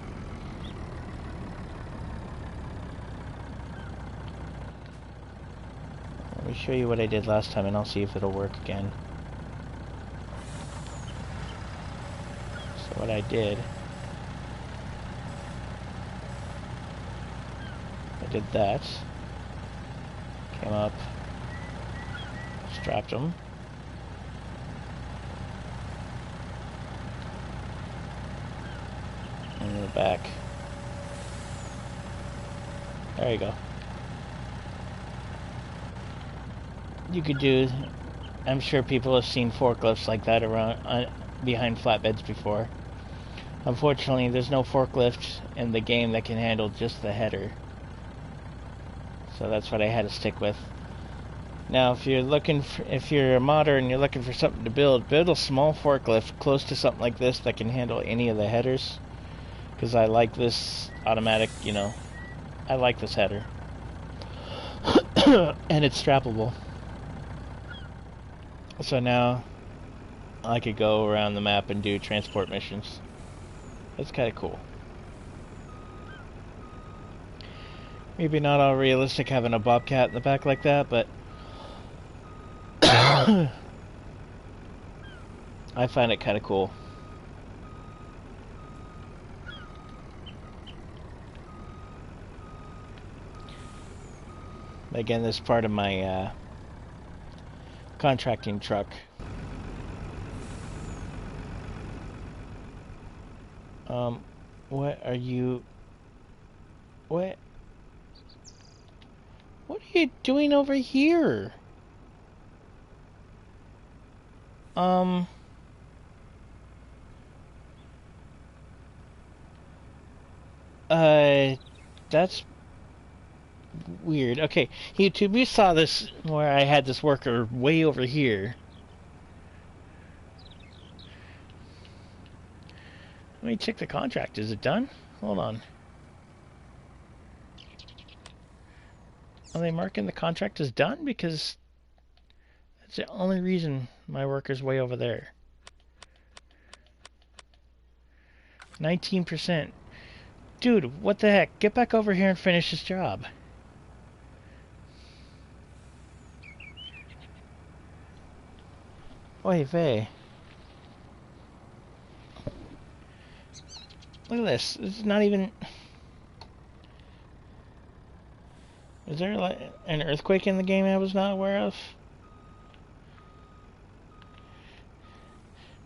Let me show you what I did last time, and I'll see if it'll work again. So what I did, I did that. Came up, strapped them, and in the back. There you go. You could do, I'm sure people have seen forklifts like that around behind flatbeds before. Unfortunately, there's no forklift in the game that can handle just the header. So that's what I had to stick with. Now, if you're a modder and you're looking for something to build a small forklift close to something like this that can handle any of the headers. Because I like this automatic, I like this header. And it's strappable. So now, I could go around the map and do transport missions. That's kind of cool. Maybe not all realistic having a bobcat in the back like that, but I find it kind of cool. Again, this is part of my contracting truck. What are you... What are you doing over here? That's weird. Okay, YouTube, you saw this where I had this worker way over here. Let me check the contract. Is it done? Hold on. Are they marking the contract as done? Because that's the only reason my worker's way over there. 19%. Dude, what the heck? Get back over here and finish this job. Oy vey. Look at this. This is not even... Is there like an earthquake in the game I was not aware of?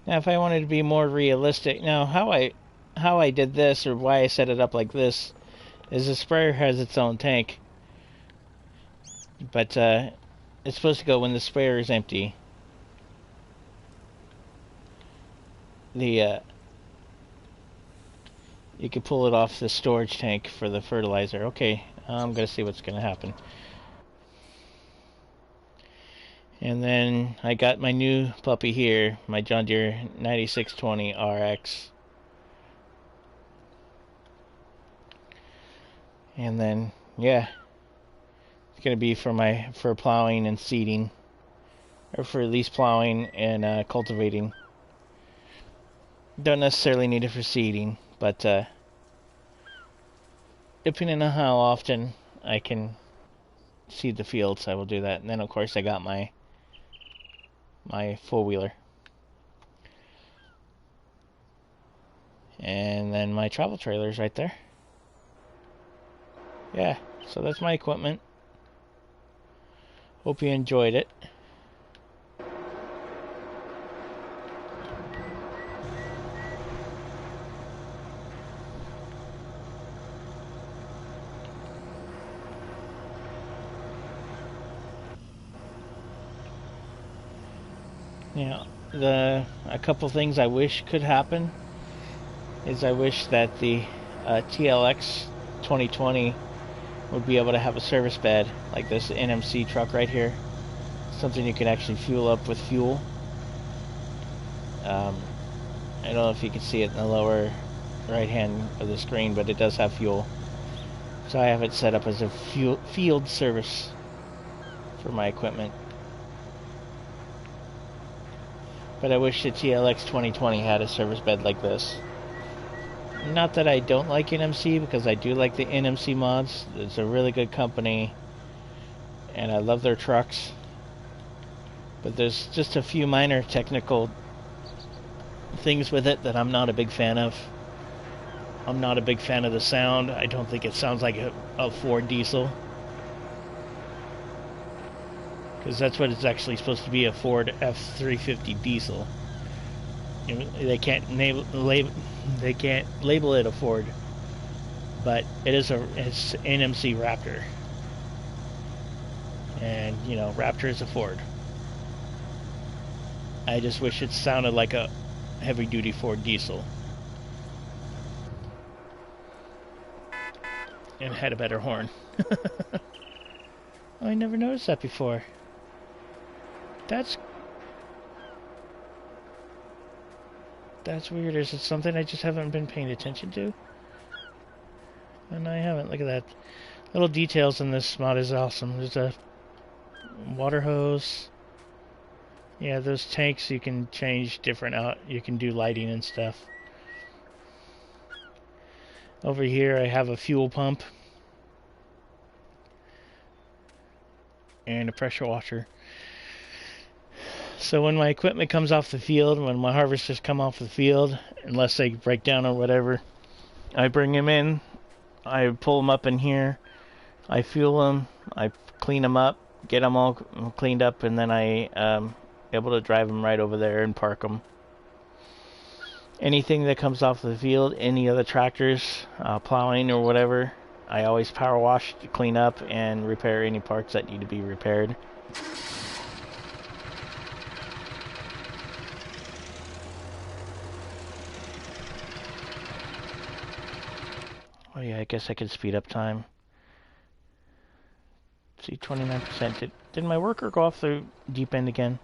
Now, if I wanted to be more realistic... Now, how I did this, or why I set it up like this, is the sprayer has its own tank. But, it's supposed to go when the sprayer is empty. You can pull it off the storage tank for the fertilizer. Okay, I'm gonna see what's gonna happen. And then I got my new puppy here, my John Deere 9620 RX. And then, yeah, it's gonna be for plowing and seeding, or for at least plowing and cultivating. Don't necessarily need it for seeding, but depending on how often I can seed the fields, I will do that. And then, of course, I got my four-wheeler. And then my travel trailer's right there. Yeah, so that's my equipment. Hope you enjoyed it. Yeah, a couple things I wish could happen is I wish that the TLX 2020 would be able to have a service bed like this NMC truck right here. Something you can actually fuel up with fuel. I don't know if you can see it in the lower right hand of the screen, but it does have fuel. So I have it set up as a field service for my equipment. But I wish the TLX 2020 had a service bed like this. Not that I don't like NMC, because I do like the NMC mods. It's a really good company, and I love their trucks. But there's just a few minor technical things with it that I'm not a big fan of. I'm not a big fan of the sound. I don't think it sounds like a Ford diesel. Because that's what it's actually supposed to be, a Ford F-350 diesel. They can't label it a Ford, but it's NMC Raptor, and you know, Raptor is a Ford. I just wish it sounded like a heavy-duty Ford diesel and had a better horn. Oh, I never noticed that before. That's weird. Is it something I just haven't been paying attention to? And I haven't. Look at that. Little details in this mod is awesome. There's a water hose. Yeah, those tanks you can change different out. You can do lighting and stuff. Over here I have a fuel pump and a pressure washer. So when my equipment comes off the field, when my harvesters come off the field, unless they break down or whatever, I bring them in, I pull them up in here, I fuel them, I clean them up, get them all cleaned up, and then I able to drive them right over there and park them. Anything that comes off the field, any other tractors, plowing or whatever, I always power wash to clean up and repair any parts that need to be repaired. Oh yeah, I guess I could speed up time. See, 29%. Did my worker go off the deep end again?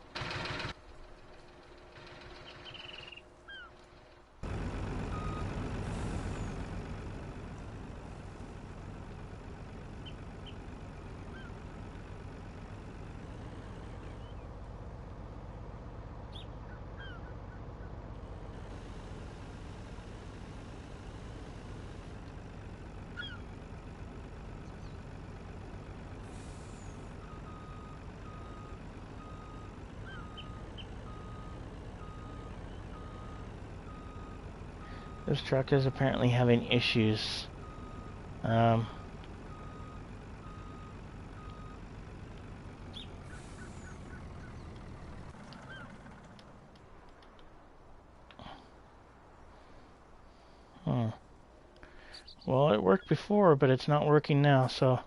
This truck is apparently having issues. Hmm. Well, it worked before, but it's not working now, so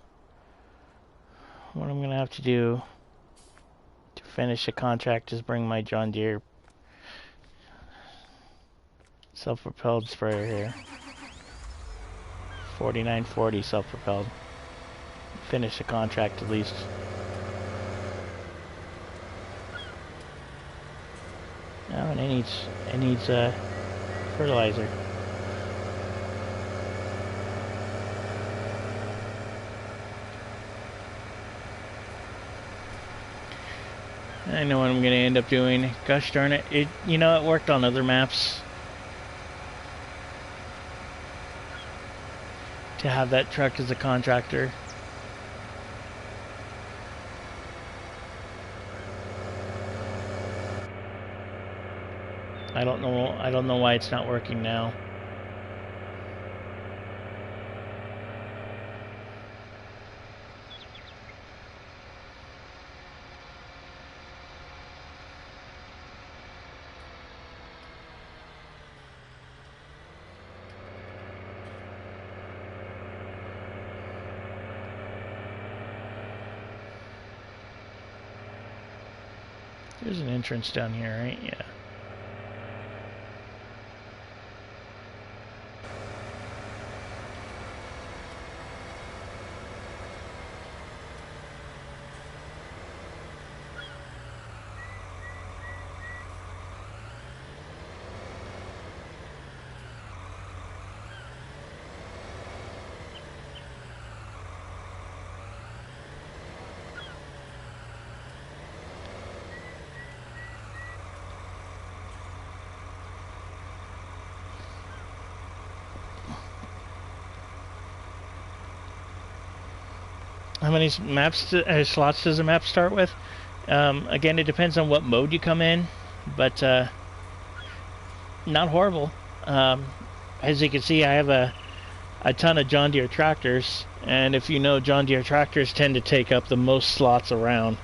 what I'm gonna have to do to finish the contract is bring my John Deere self-propelled sprayer here. 4940 self-propelled. Finish the contract at least. Oh, and it needs fertilizer. I know what I'm gonna end up doing. Gosh darn it! It worked on other maps to have that truck as a contractor. I don't know why it's not working now. There's an entrance down here, right? Yeah. How many slots does a map start with? Again, it depends on what mode you come in, but not horrible. As you can see, I have a ton of John Deere tractors, and if you know, John Deere tractors tend to take up the most slots around.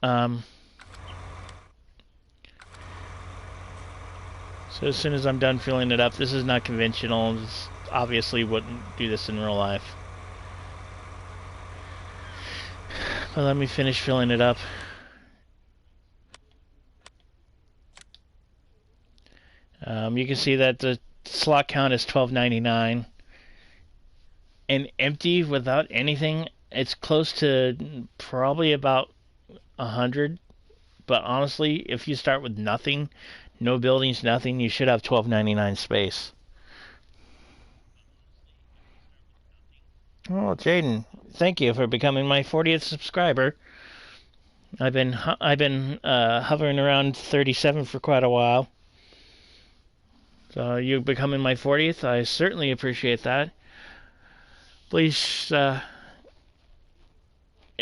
So as soon as I'm done filling it up, this is not conventional. This obviously wouldn't do this in real life. But let me finish filling it up. You can see that the slot count is 1299. And empty without anything, it's close to probably about 100. But honestly, if you start with nothing, no buildings, nothing, you should have 1299 space. Oh, Jaden, thank you for becoming my 40th subscriber. I've been hovering around 37 for quite a while. So you becoming my 40th, I certainly appreciate that. Please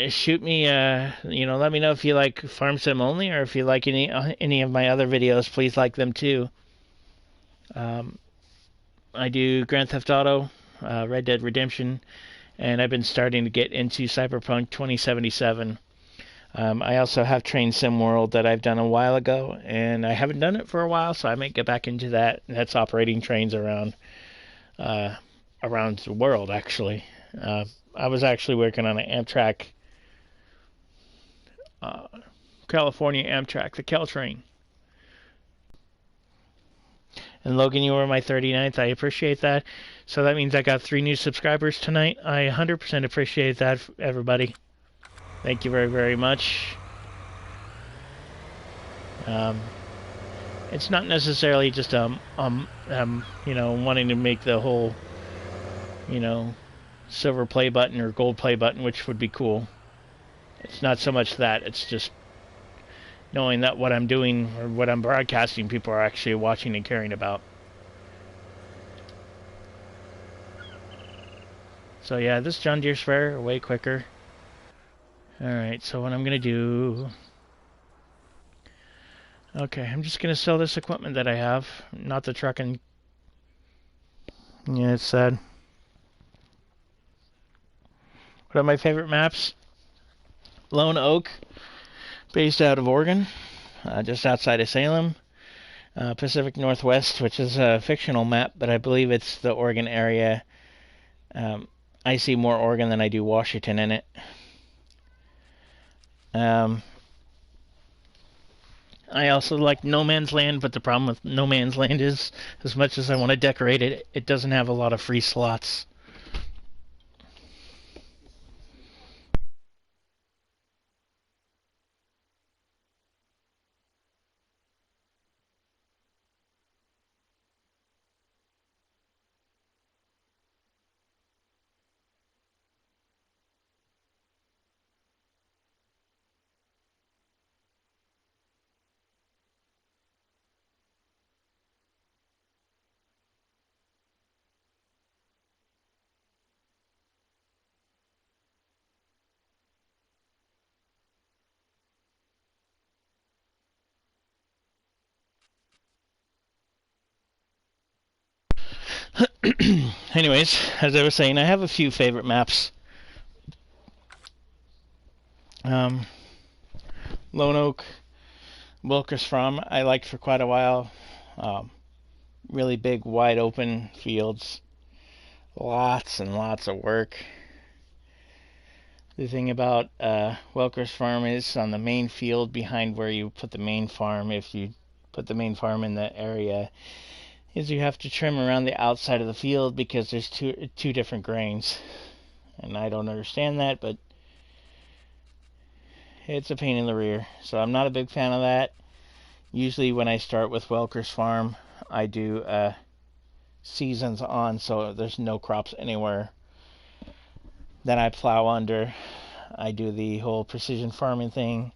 shoot me, let me know if you like Farm Sim only, or if you like any of my other videos. Please like them too. I do Grand Theft Auto, Red Dead Redemption, and I've been starting to get into Cyberpunk 2077. I also have Train Sim World that I've done a while ago, and I haven't done it for a while, so I might get back into that. That's operating trains around the world, actually. I was actually working on an Amtrak, California Amtrak, the Caltrain. And Logan, you were my 39th. I appreciate that. So that means I got 3 new subscribers tonight. I 100% appreciate that, everybody. Thank you very, very much. It's not necessarily just wanting to make the whole, silver play button or gold play button, which would be cool. It's not so much that. It's just knowing that what I'm doing or what I'm broadcasting, people are actually watching and caring about. So yeah, this John Deere sprayer, way quicker. Alright, so what I'm going to do... Okay, I'm just going to sell this equipment that I have. Not the truck and Yeah, it's sad. What are my favorite maps? Lone Oak, based out of Oregon, just outside of Salem. Pacific Northwest, which is a fictional map, but I believe it's the Oregon area. I see more Oregon than I do Washington in it. I also like No Man's Land, but the problem with No Man's Land is, as much as I want to decorate it, it doesn't have a lot of free slots. Anyways, as I was saying, I have a few favorite maps. Lone Oak, Wilkers Farm, I liked for quite a while. Really big, wide open fields. Lots and lots of work. The thing about Wilkers Farm is on the main field behind where you put the main farm, if you put the main farm in the area, is you have to trim around the outside of the field because there's two different grains. And I don't understand that, but it's a pain in the rear. So I'm not a big fan of that. Usually when I start with Wilkers Farm, I do seasons on, so there's no crops anywhere. Then I plow under. I do the whole precision farming thing,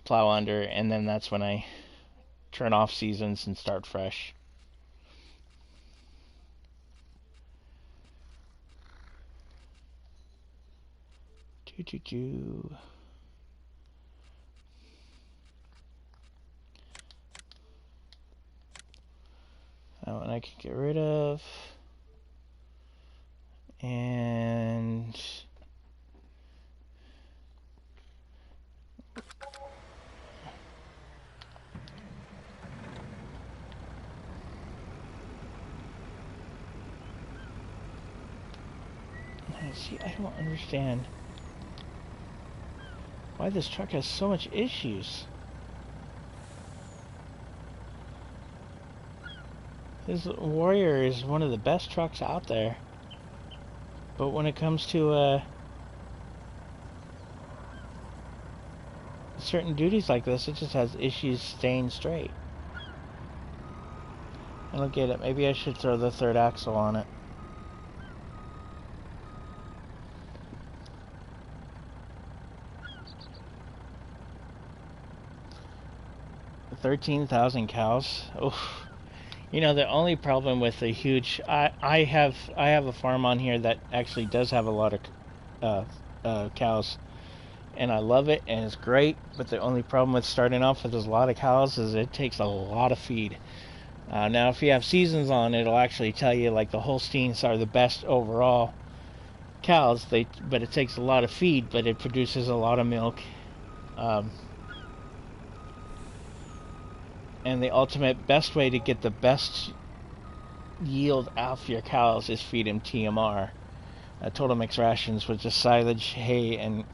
plow under, and then that's when I turn off seasons and start fresh. Choo-choo-choo. That one I can get rid of. And see, I don't understand why this truck has so much issues. This Warrior is one of the best trucks out there. But when it comes to certain duties like this, it just has issues staying straight. I don't get it. Maybe I should throw the third axle on it. 13,000 cows. Oof. You know, the only problem with the huge... I have a farm on here that actually does have a lot of cows. And I love it, and it's great. But the only problem with starting off with a lot of cows is it takes a lot of feed. Now, if you have seasons on, it'll actually tell you, like, the Holsteins are the best overall cows. But it takes a lot of feed, but it produces a lot of milk. And the ultimate best way to get the best yield out of your cows is feed them TMR, total mixed rations, with just silage, hay, and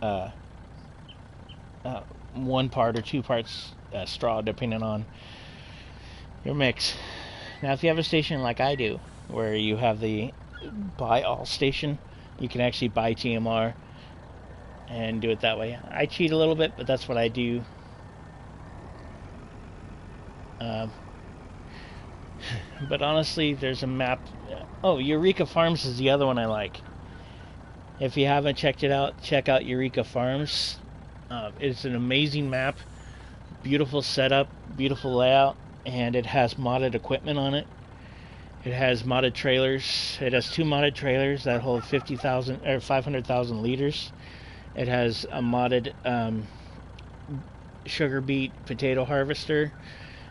1 part or 2 parts straw, depending on your mix. Now, if you have a station like I do, where you have the buy all station, you can actually buy TMR and do it that way. I cheat a little bit, but that's what I do. But honestly, there's a map. Oh, Eureka Farms is the other one I like. If you haven't checked it out, check out Eureka Farms. It's an amazing map, beautiful setup, beautiful layout, and it has modded equipment on it. It has modded trailers. It has 2 modded trailers that hold 50,000 or 500,000 liters. It has a modded sugar beet potato harvester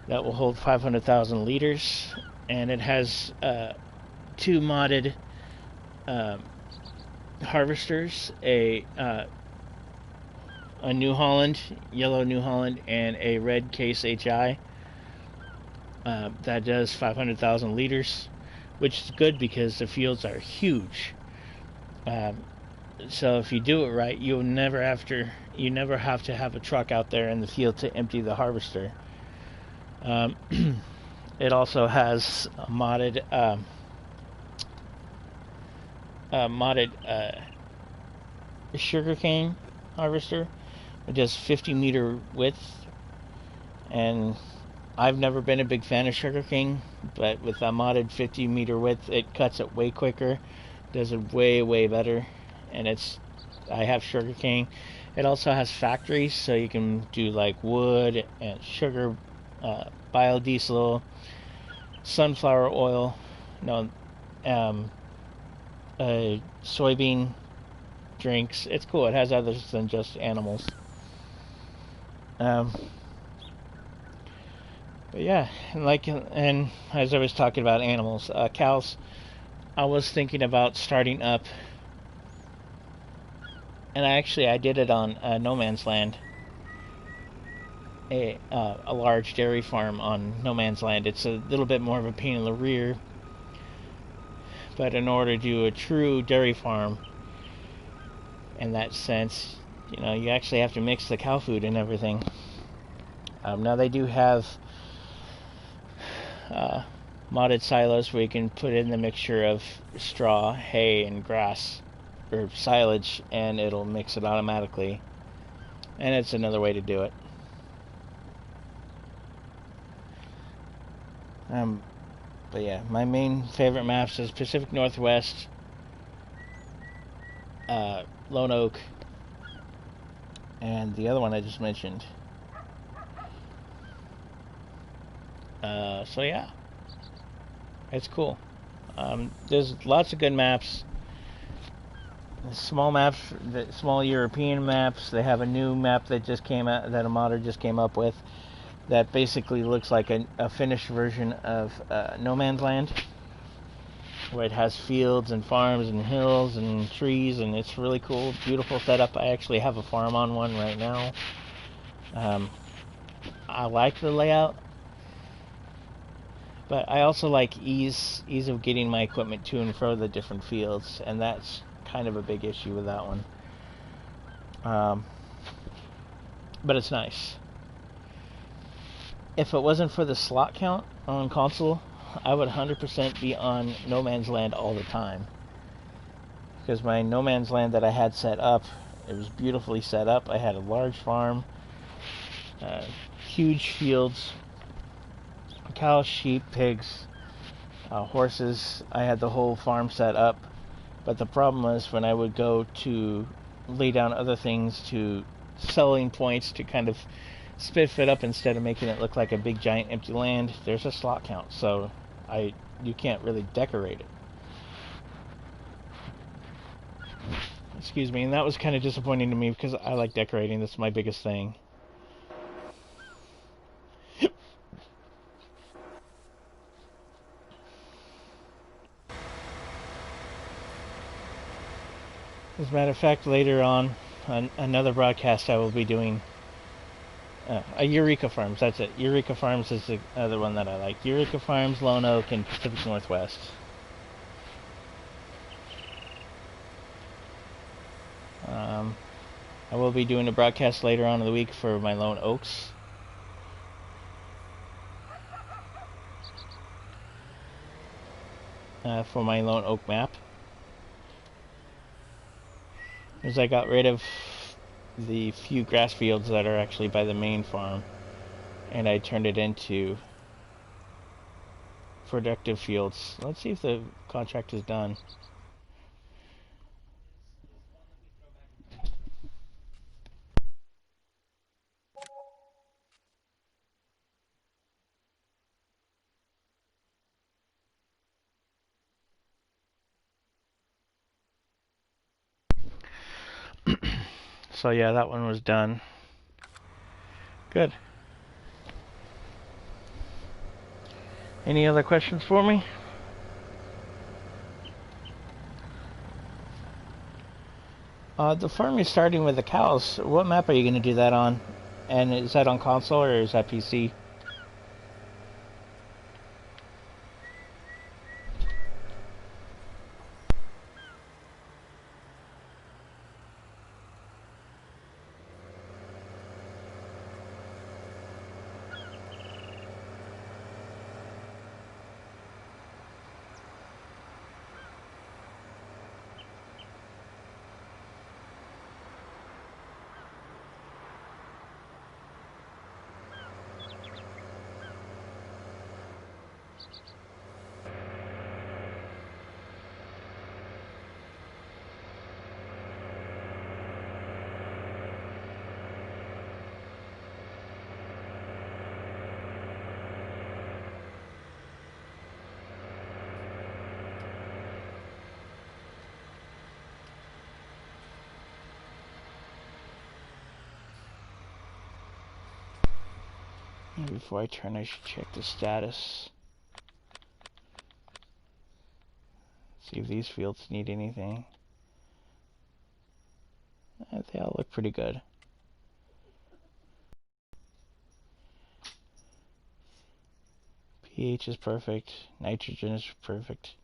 that will hold 500,000 liters. and it has two modded um, harvesters, a New Holland, yellow New Holland, and a red Case HI. That does 500,000 liters, which is good because the fields are huge. Um, so if you do it right, you never have to have a truck out there in the field to empty the harvester. It also has a modded sugarcane harvester. It does 50-meter width, and I've never been a big fan of sugarcane, but with a modded 50-meter width, it cuts it way quicker, does it way better, and I have sugarcane. It also has factories, so you can do like wood and sugar, biodiesel, sunflower oil, no, soybean drinks. It's cool. It has others than just animals. But yeah, and as I was talking about animals, cows, I was thinking about starting up, and I did it on No Man's Land, a large dairy farm on No Man's Land. It's a little bit more of a pain in the rear, but in order to do a true dairy farm, in that sense, you actually have to mix the cow food and everything. Now they do have modded silos where you can put in the mixture of straw, hay, and grass, or silage, and it'll mix it automatically. And it's another way to do it. But yeah, my main favorite maps is Pacific Northwest, Lone Oak, and the other one I just mentioned. So yeah, it's cool. There's lots of good maps. Small maps, the small European maps. They have a new map that just came out, that a modder just came up with, that basically looks like a finished version of No Man's Land, where it has fields and farms and hills and trees, and it's really cool, beautiful setup. I actually have a farm on one right now. I like the layout, but I also like ease of getting my equipment to and fro the different fields, and that's kind of a big issue with that one. But it's nice. If it wasn't for the slot count on console, I would 100% be on No Man's Land all the time. Because my No Man's Land that I had set up, it was beautifully set up. I had a large farm, huge fields, cows, sheep, pigs, horses. I had the whole farm set up. But the problem was when I would go to lay down other things, to selling points to kind of spiff it up instead of making it look like a big giant empty land, there's a slot count, so you can't really decorate it. Excuse me, and that was kind of disappointing to me because I like decorating. That's my biggest thing. As a matter of fact, later on another broadcast I will be doing Eureka Farms. That's it. Eureka Farms is the other one that I like. Eureka Farms, Lone Oak, and Pacific Northwest. I will be doing a broadcast later on in the week for my Lone Oaks. For my Lone Oak map. Because I got rid of the few grass fields that are actually by the main farm, and I turned it into productive fields. Let's see if the contract is done. So yeah, that one was done. Good. Any other questions for me? The farm is starting with the cows. What map are you going to do that on? And is that on console or is that PC? Before I turn, I should check the status. See if these fields need anything. They all look pretty good. pH is perfect. Nitrogen is perfect.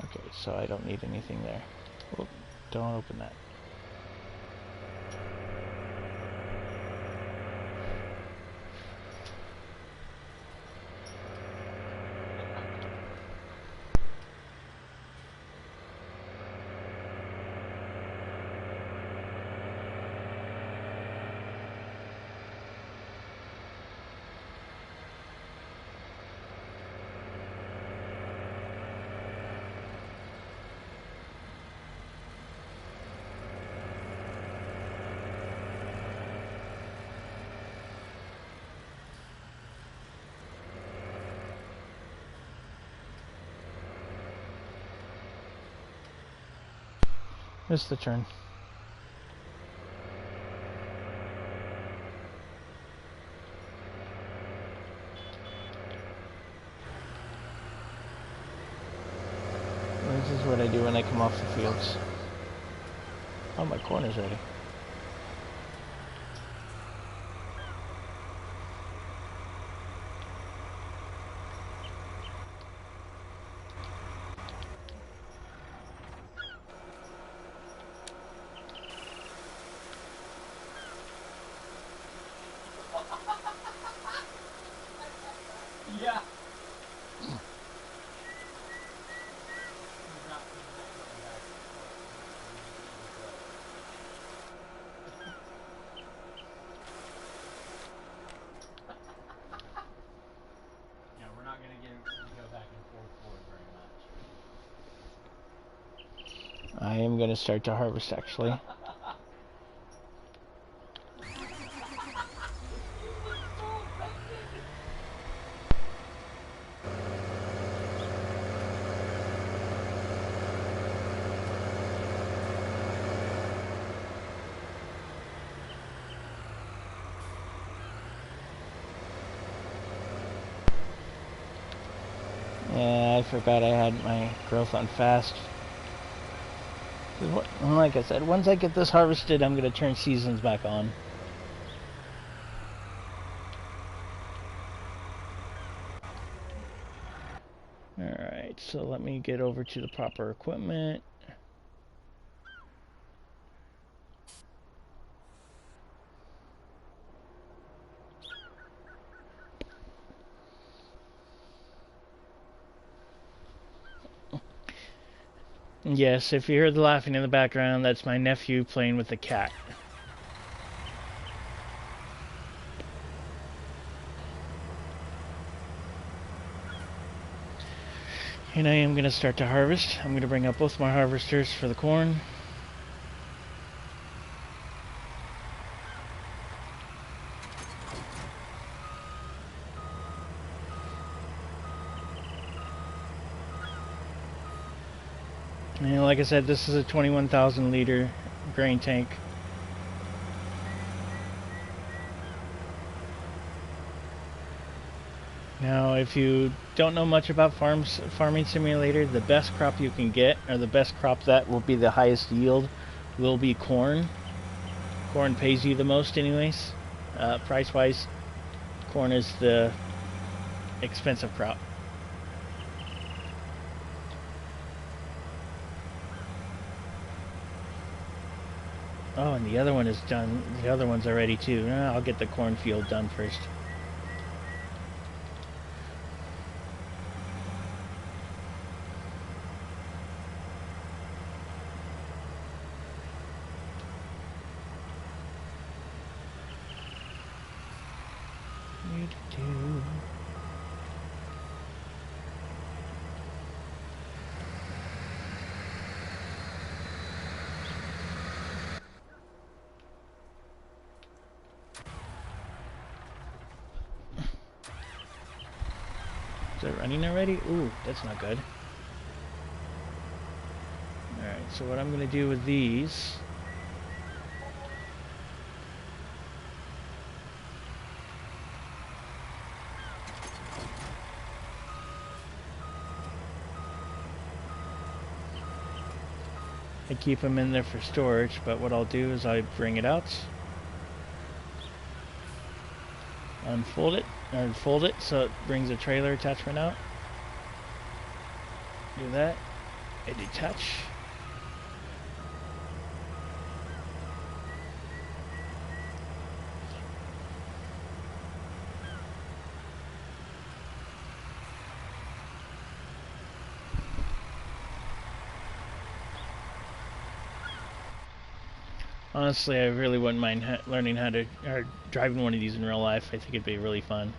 Okay, so I don't need anything there. Oh, don't open that. Missed the turn. This is what I do when I come off the fields. Oh, my corn is ready. Yeah. Yeah, we're not gonna go back and forth very much. I am going to start to harvest, actually. Yeah, I forgot I had my growth on fast. Like I said, once I get this harvested, I'm going to turn seasons back on. Alright, so let me get over to the proper equipment. Yes, if you hear the laughing in the background, that's my nephew playing with the cat. And I am going to start to harvest. I'm going to bring up both my harvesters for the corn. And like I said, this is a 21,000 liter grain tank. Now, if you don't know much about farming simulator, the best crop you can get, or the best crop that will be the highest yield, will be corn. Corn pays you the most anyways. Price-wise, corn is the expensive crop. Oh, and the other one is done. The other one's already too. I'll get the cornfield done first. Is it running already? Ooh, that's not good. Alright, so what I'm going to do with these... I keep them in there for storage, but what I'll do is I bring it out, unfold it, or fold it so it brings a trailer attachment out. Do that, and detach. Honestly, I really wouldn't mind learning how to, or driving one of these in real life. I think it'd be really fun.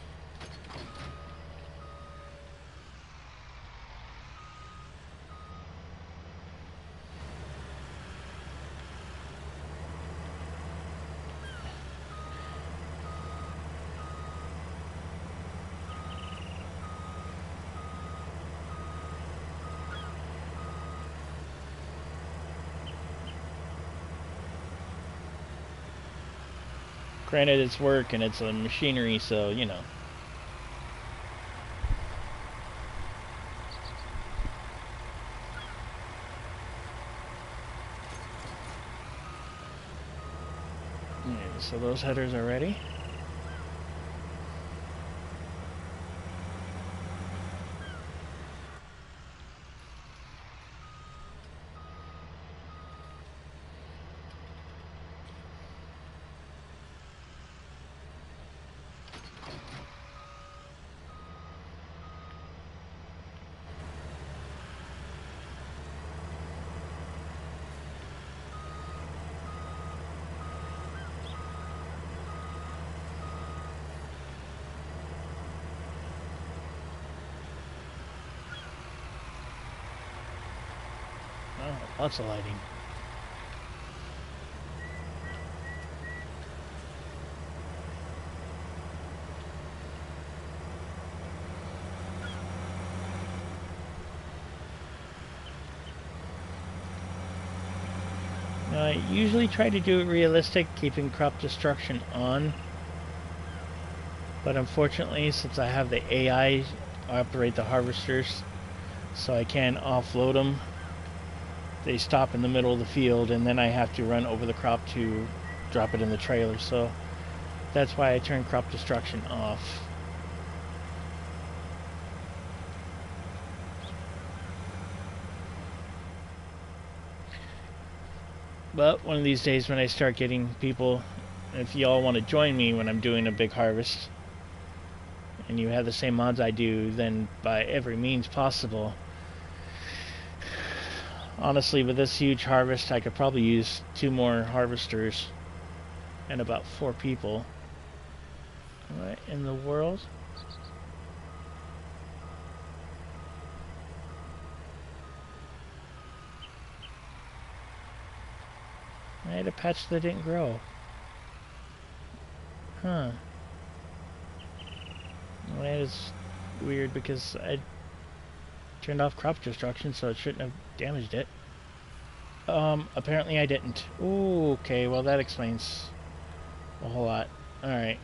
Granted, it's work and it's a machinery, so, you know. Yeah, so those headers are ready. Oh, lots of lighting. Now, I usually try to do it realistic, keeping crop destruction on. But unfortunately, since I have the AI operate the harvesters, so I can offload them, they stop in the middle of the field, and then I have to run over the crop to drop it in the trailer. So that's why I turn crop destruction off. But one of these days when I start getting people, if y'all want to join me when I'm doing a big harvest, and you have the same mods I do, then by every means possible. Honestly, with this huge harvest, I could probably use 2 more harvesters and about 4 people. What in the world? I had a patch that didn't grow. Huh. Well, that is weird because I turned off crop destruction, so it shouldn't have damaged it. Apparently I didn't. Ooh, okay, well that explains a whole lot. Alright.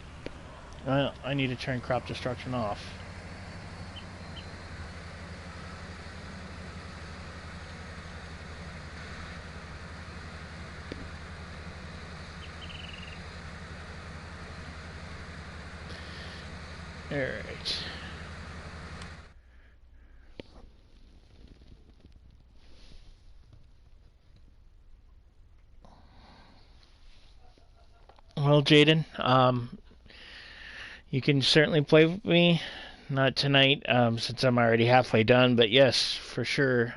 Well, I need to turn crop destruction off. Alright. Well, Jaden, you can certainly play with me. Not tonight, since I'm already halfway done, but yes, for sure.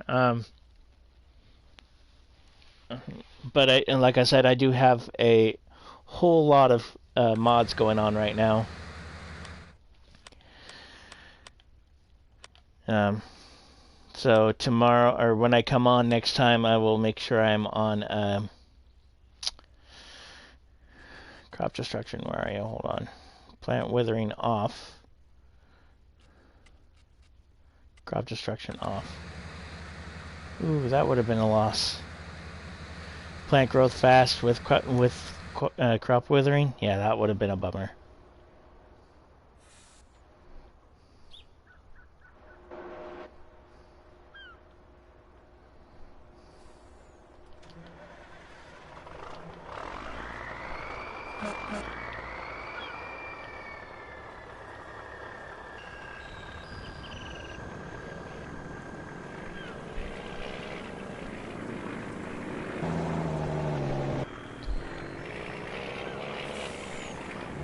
But and like I said, I do have a whole lot of mods going on right now. So tomorrow, or when I come on next time, I will make sure I'm on crop destruction. Where are you? Hold on. Plant withering off. Crop destruction off. Ooh, that would have been a loss. Plant growth fast with crop withering. Yeah, that would have been a bummer.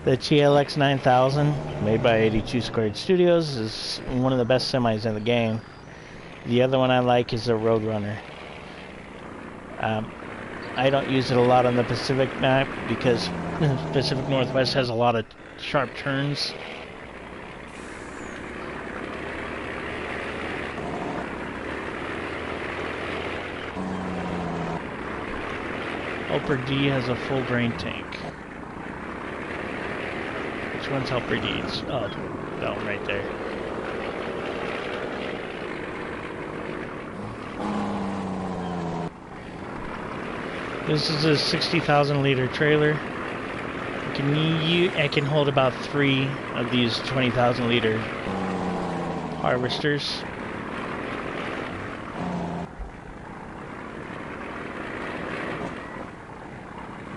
The TLX 9000, made by 82 Squared Studios, is one of the best semis in the game. The other one I like is the Roadrunner. I don't use it a lot on the Pacific map because Pacific Northwest has a lot of sharp turns. Helper D has a full drain tank. Which one's Helper D's? Oh, that one right there. This is a 60,000 liter trailer. I can hold about 3 of these 20,000 liter harvesters.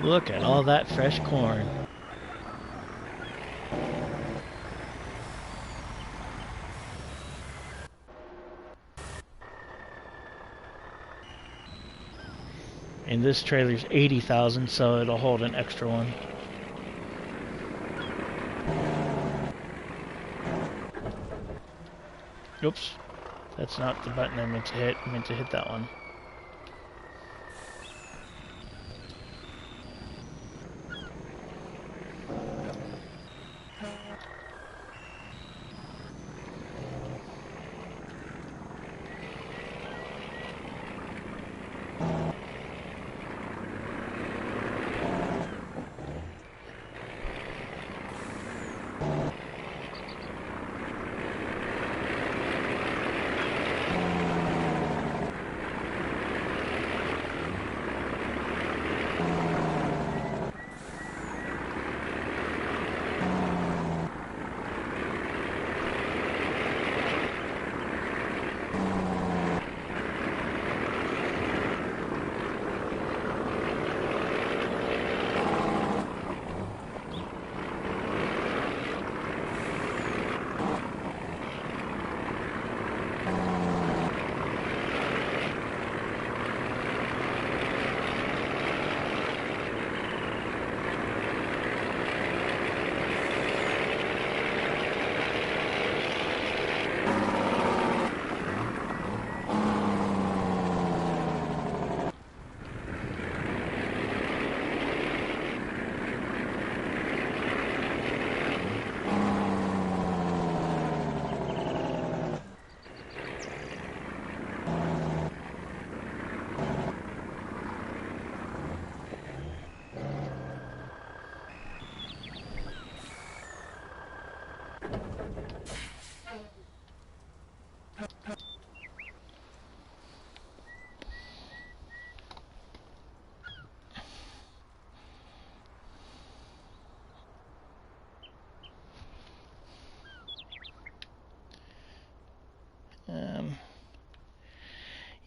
Look at all that fresh corn. And this trailer's 80,000, so it'll hold an extra one. Oops, that's not the button I meant to hit. I meant to hit that one.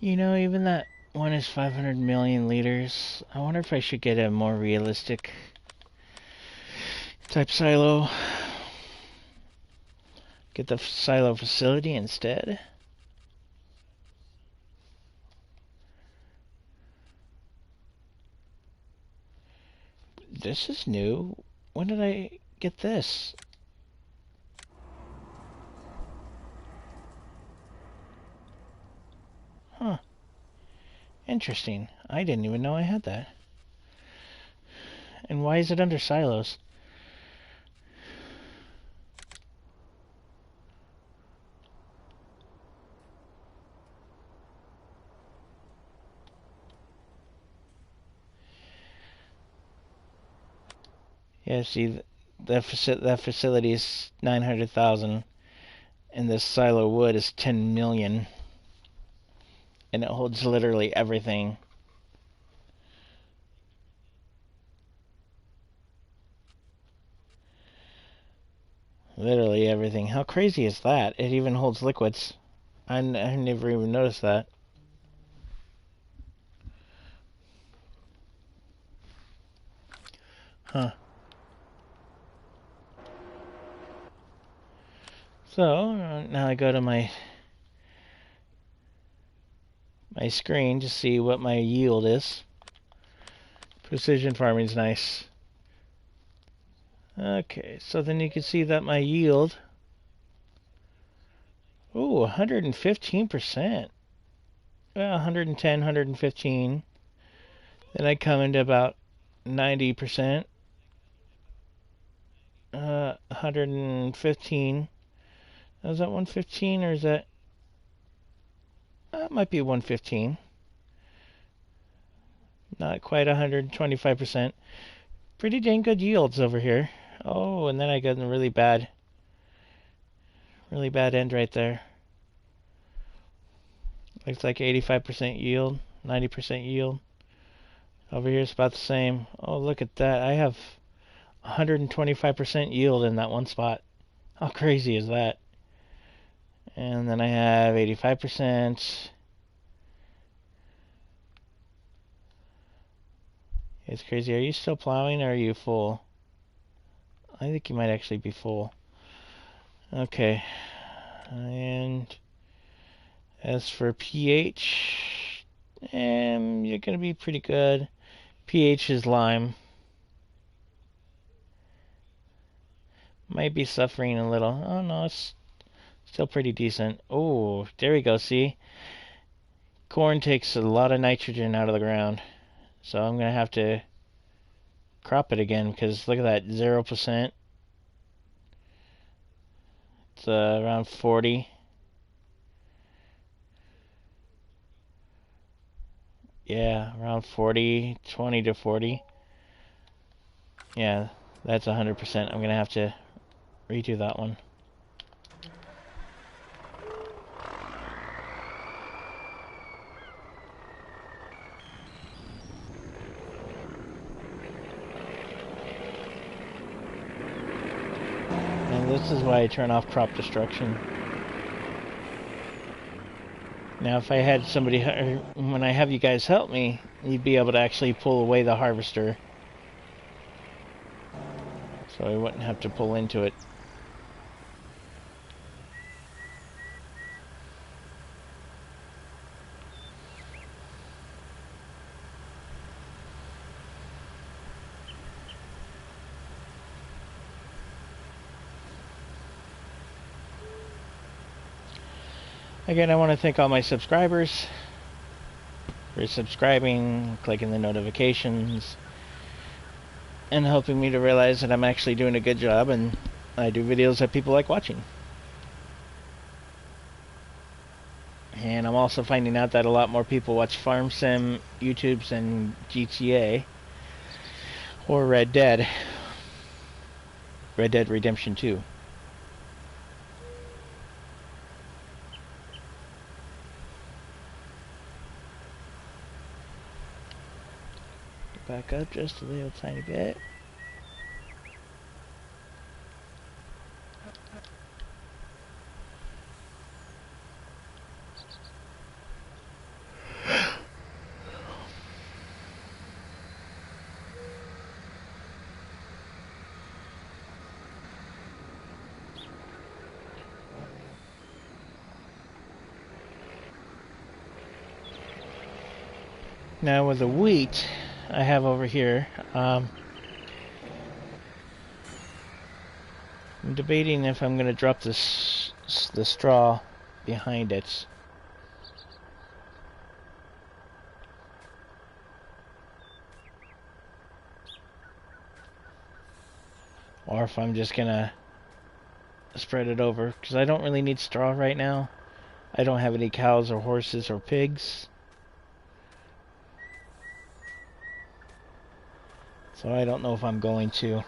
You know, even that one is 500 million liters. I wonder if I should get a more realistic type silo. get the silo facility instead. This is new. When did I get this? Huh. Interesting. I didn't even know I had that. And why is it under silos? Yeah, see, that facility is 900,000, and this silo wood is 10 million, and it holds literally everything. Literally everything. How crazy is that? It even holds liquids. I never even noticed that. Huh. So, now I go to my screen to see what my yield is. Precision farming's nice. Okay, so then you can see that my yield... Ooh, 115%. Well, 110, 115. Then I come into about 90%. 115. Is that 115 or is that... That might be 115. Not quite 125%. Pretty dang good yields over here. Oh, and then I got a really bad end right there. Looks like 85% yield, 90% yield. Over here it's about the same. Oh, look at that. I have 125% yield in that one spot. How crazy is that? And then I have 85%. It's crazy. Are you still plowing or are you full? I think you might actually be full. Okay. And as for pH, you're going to be pretty good. pH is lime. Might be suffering a little. Oh no, it's still pretty decent. Oh, there we go, see? Corn takes a lot of nitrogen out of the ground. So I'm going to have to crop it again because look at that, 0%. It's around 40. Yeah, around 40, 20 to 40. Yeah, that's 100%. I'm going to have to redo that one. And this is why I turn off crop destruction. Now if I had somebody, when I have you guys help me, you'd be able to actually pull away the harvester. So I wouldn't have to pull into it. Again, I want to thank all my subscribers for subscribing, clicking the notifications, and helping me to realize that I'm actually doing a good job and I do videos that people like watching. And I'm also finding out that a lot more people watch Farm Sim YouTubes than GTA or Red Dead Redemption 2. Back up just a little tiny bit. Now with the wheat I have over here, I'm debating if I'm going to drop the straw behind it. Or if I'm just going to spread it over, because I don't really need straw right now. I don't have any cows or horses or pigs. So I don't know if I'm going to.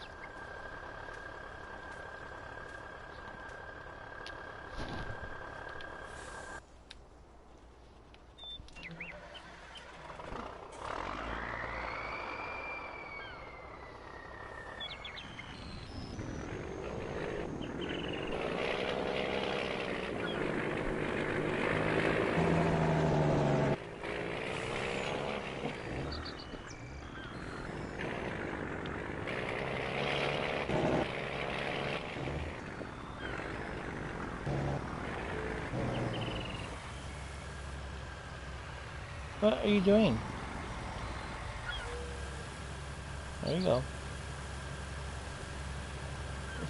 What are you doing? There you go.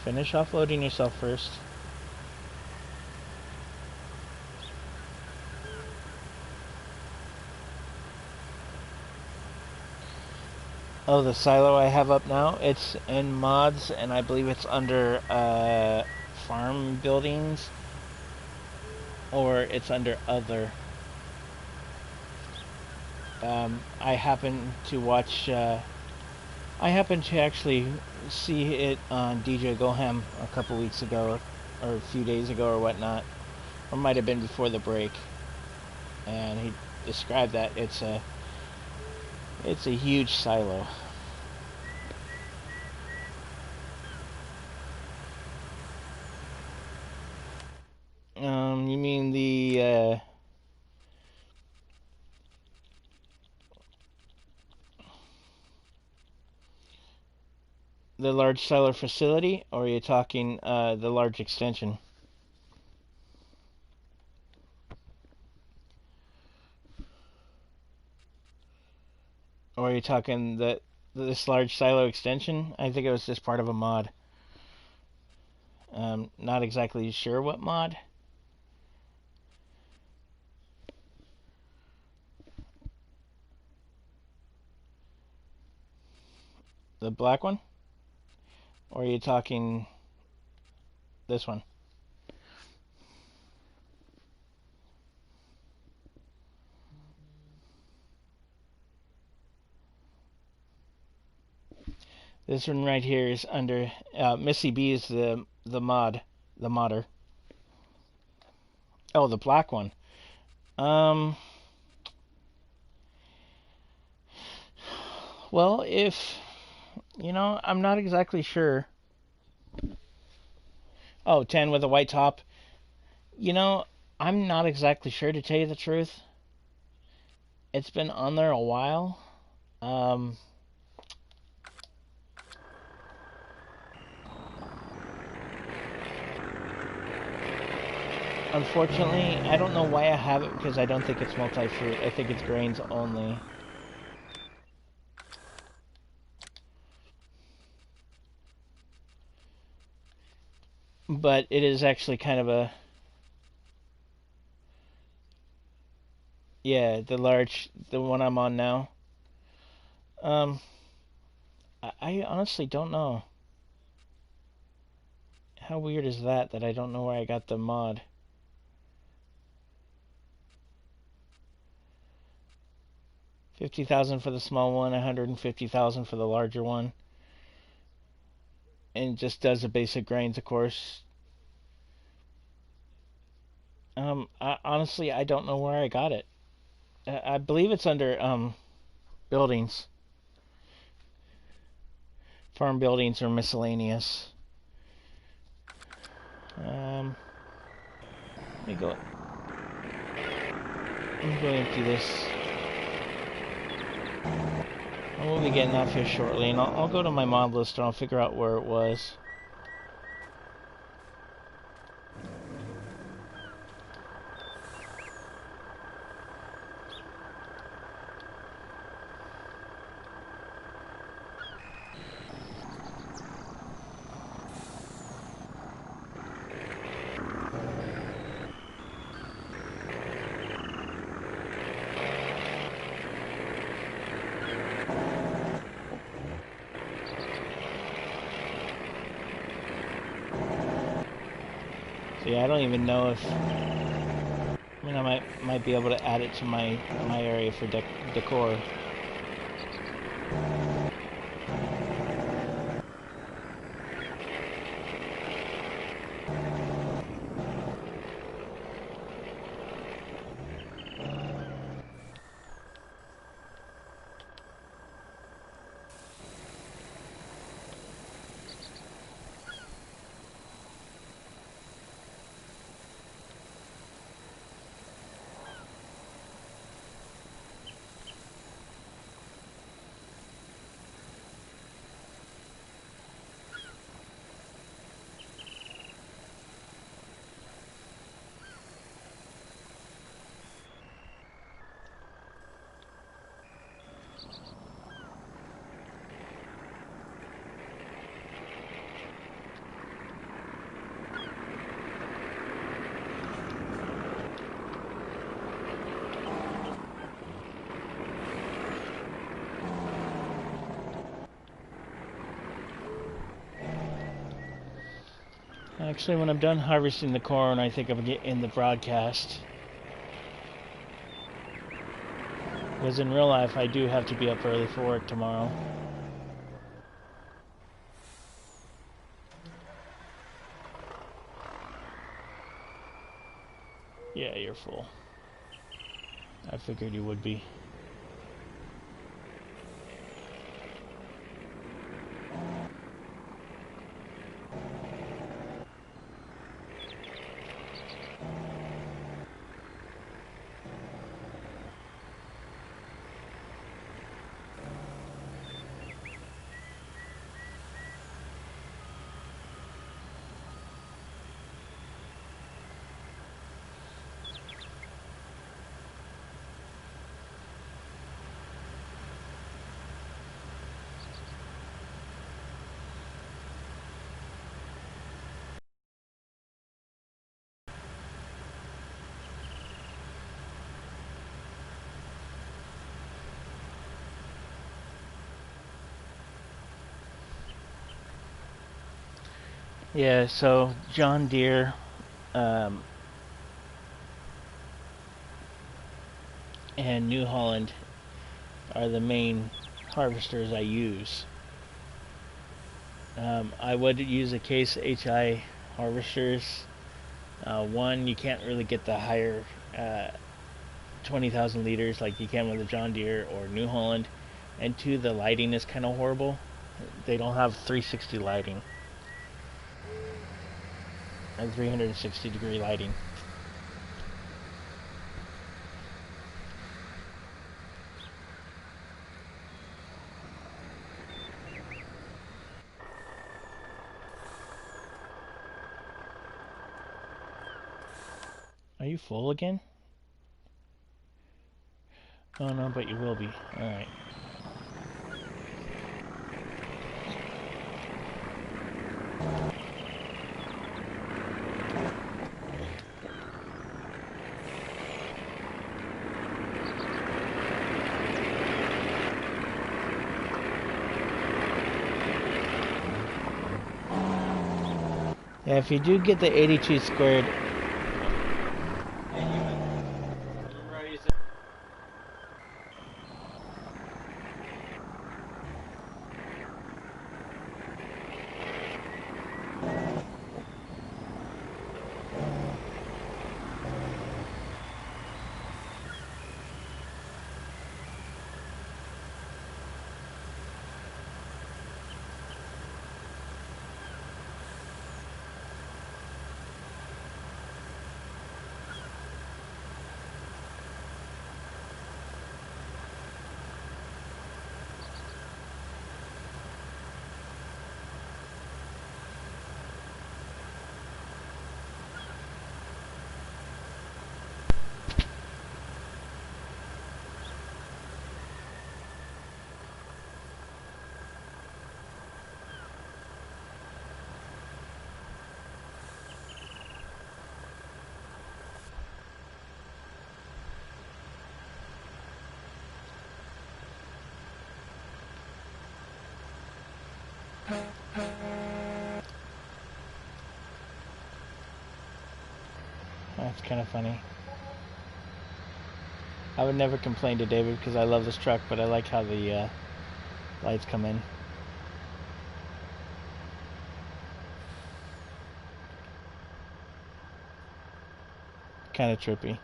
Finish offloading yourself first. Oh, the silo I have up now, it's in mods, and I believe it's under farm buildings, or it's under other. I happen to watch, I happened to actually see it on DJ Goham a couple weeks ago, or a few days ago or whatnot, or might have been before the break, and he described that it's a huge silo. You mean the large silo facility, or are you talking the large extension? Or are you talking this large silo extension? I think it was just part of a mod. Not exactly sure what mod. The black one? Or are you talking this one? This one right here is under Missy B is the mod, the modder. Oh, the black one. Well, if I'm not exactly sure. Oh, 10 with a white top. I'm not exactly sure, to tell you the truth. It's been on there a while. Unfortunately, I don't know why I have it, because I don't think it's multi-fruit. I think it's grains only. But it is actually kind of a... Yeah, the one I'm on now. I honestly don't know. How weird is that I don't know where I got the mod? $50,000 for the small one, $150,000 for the larger one. And it just does the basic grains, of course. Honestly, I don't know where I got it. I believe it's under buildings. Farm buildings or miscellaneous. Let me go. Let me go empty this. I will be getting off here shortly, and I'll go to my mod list and I'll figure out where it was. So yeah, I don't even know if. I mean, I might be able to add it to my area for decor. Actually, when I'm done harvesting the corn, I think I'm gonna get in the broadcast. Because in real life, I do have to be up early for work tomorrow. Yeah, you're full. I figured you would be. Yeah, so John Deere um, and New Holland are the main harvesters I use. I would use a Case HI harvesters. One, you can't really get the higher 20,000 liters like you can with a John Deere or New Holland. And two, the lighting is kind of horrible. They don't have 360 lighting and 360 degree lighting. Are you full again? Oh no, but you will be. Alright. Yeah, if you do get the 82 squared, That's kind of funny. I would never complain to David because I love this truck, but I like how the lights come in. Kind of trippy.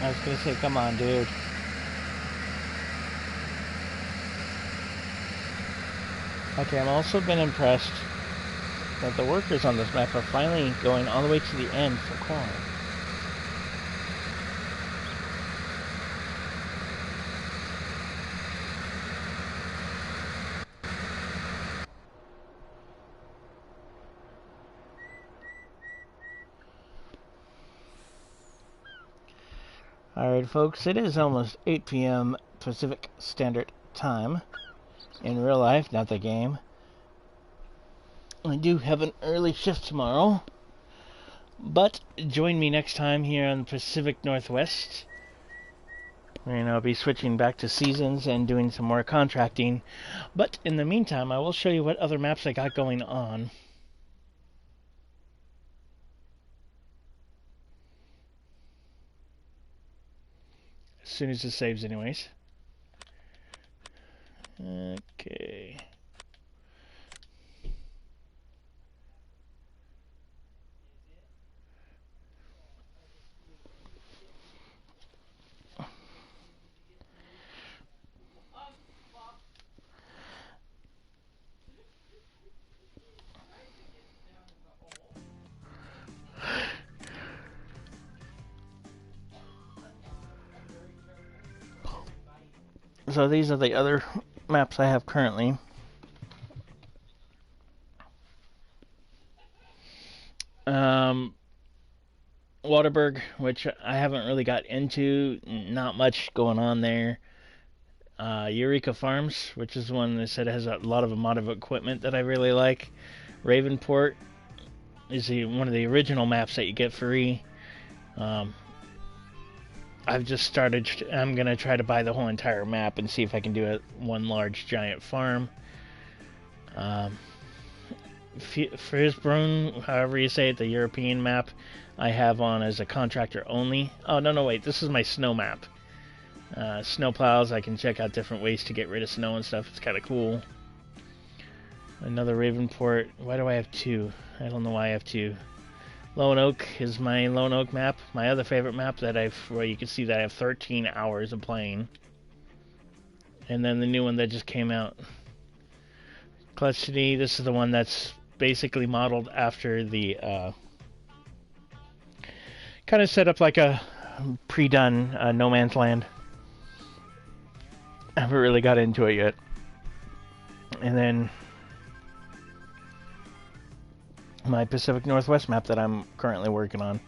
I was gonna say, come on, dude. Okay, I'm also been impressed that the workers on this map are finally going all the way to the end for qual. Alright, folks, it is almost 8 p.m. Pacific Standard Time. In real life, not the game. I do have an early shift tomorrow. But join me next time here on the Pacific Northwest. And I'll be switching back to seasons and doing some more contracting. But in the meantime, I will show you what other maps I got going on. As soon as it saves anyways. Okay. So these are the other maps I have currently. Waterberg, which I haven't really got into, not much going on there. Eureka Farms, which is one that said has a lot of amount of equipment that I really like. Ravenport is one of the original maps that you get free. I've just started. I'm gonna try to buy the whole entire map and see if I can do one large giant farm. Frisbrunn, however you say it, the European map, I have on as a contractor only. Oh, no, wait, this is my snow map. Snow plows, I can check out different ways to get rid of snow and stuff. It's kind of cool. Another Ravenport. Why do I have two? I don't know why I have two. Lone Oak is my Lone Oak map. My other favorite map where you can see that I have 13 hours of playing. And then the new one that just came out. Clutch City, this is the one that's basically modeled after the kind of set up like a pre-done No Man's Land. I haven't really got into it yet. And then my Pacific Northwest map that I'm currently working on.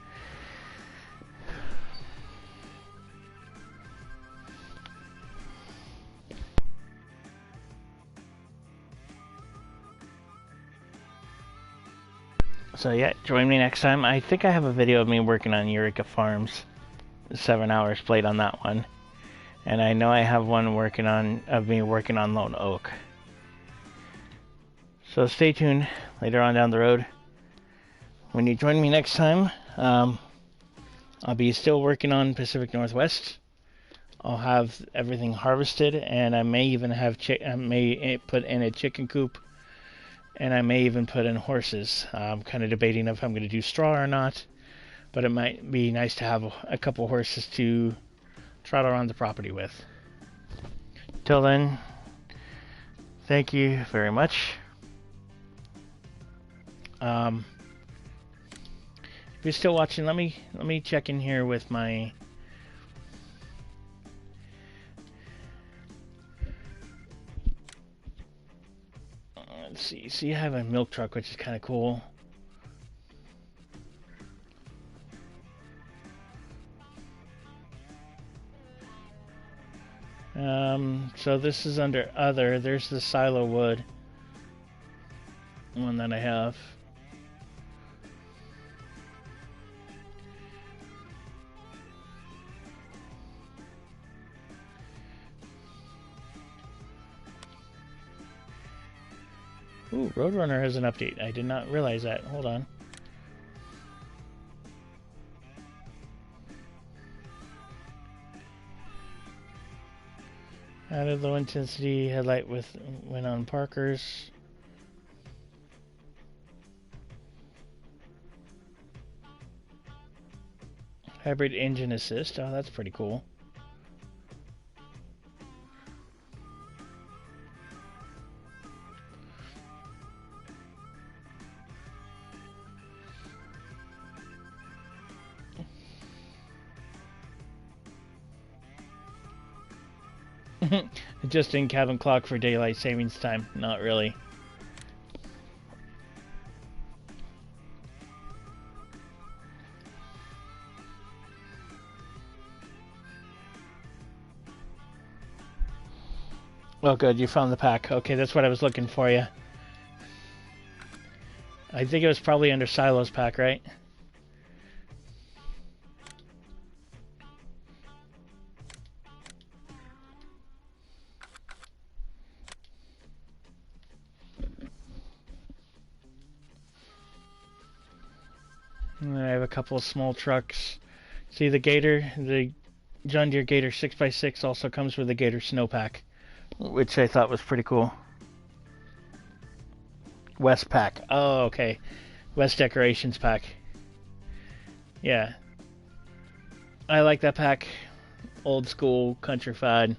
So yeah, join me next time. I think I have a video of me working on Eureka Farms. 7 hours played on that one. And I know I have one of me working on Lone Oak. So stay tuned later on down the road. When you join me next time, I'll be still working on Pacific Northwest. I'll have everything harvested, and I may even have put in a chicken coop. And I may even put in horses. I'm kind of debating if I'm going to do straw or not. But it might be nice to have a couple horses to trot around the property with. Till then, thank you very much. If you're still watching, let me check in here with my. Let's see. See, I have a milk truck, which is kind of cool. So this is under other. There's the silo wood one that I have. Ooh, Roadrunner has an update. I did not realize that. Hold on. Added low intensity headlight when on Parkers. Hybrid engine assist. Oh, that's pretty cool. Just in cabin clock for daylight savings time. Not really. Oh, good. You found the pack. Okay, that's what I was looking for you. I think it was probably under Silo's pack, right? And then I have a couple of small trucks. See the Gator? The John Deere Gator 6x6 also comes with the Gator Snowpack, which I thought was pretty cool. West Pack. Oh, okay. West Decorations Pack. Yeah. I like that pack. Old school, countrified.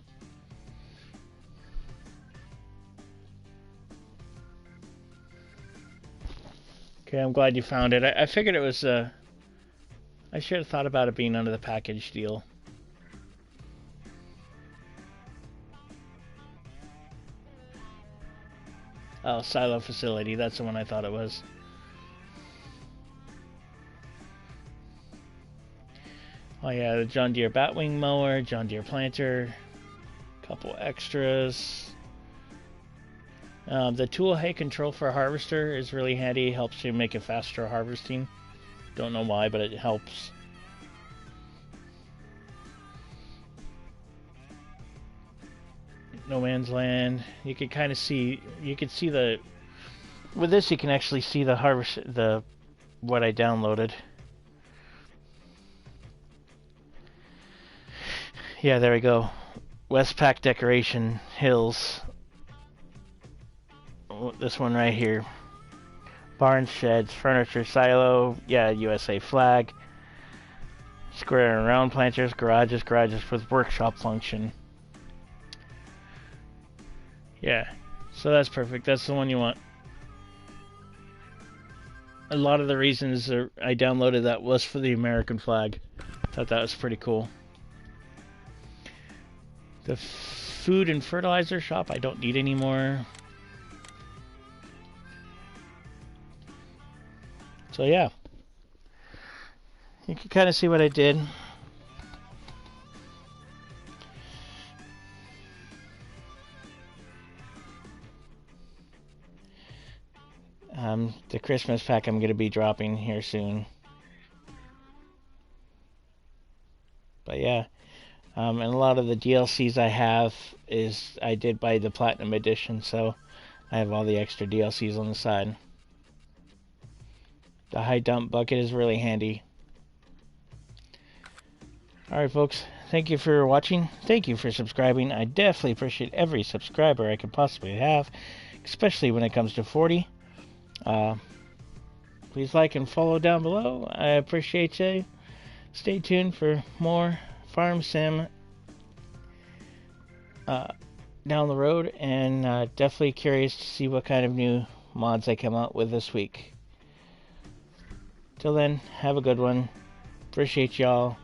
Okay, I'm glad you found it. I figured it was, I should have thought about it being under the package deal. Oh, Silo Facility. That's the one I thought it was. Oh yeah, the John Deere Batwing Mower, John Deere Planter, couple extras. The tool hay control for a harvester is really handy. Helps you make it faster harvesting. Don't know why, but it helps. No Man's Land. You can kind of see. You can see the. With this, you can actually see the harvest. What I downloaded. Yeah, there we go. Westpac Decoration Hills. This one right here. Barns, sheds, furniture, silo. Yeah, USA flag. Square and round planters, garages with workshop function. Yeah, so that's perfect. That's the one you want. A lot of the reasons I downloaded that was for the American flag. Thought that was pretty cool. The food and fertilizer shop I don't need anymore. So yeah, you can kind of see what I did. The Christmas pack I'm going to be dropping here soon. But yeah, and a lot of the DLCs I have is I did buy the Platinum Edition, so I have all the extra DLCs on the side. The high dump bucket is really handy. Alright folks, thank you for watching. Thank you for subscribing. I definitely appreciate every subscriber I could possibly have, especially when it comes to 40. Please like and follow down below. I appreciate you. Stay tuned for more Farm Sim down the road, and definitely curious to see what kind of new mods I come out with this week. Till then, have a good one. Appreciate y'all.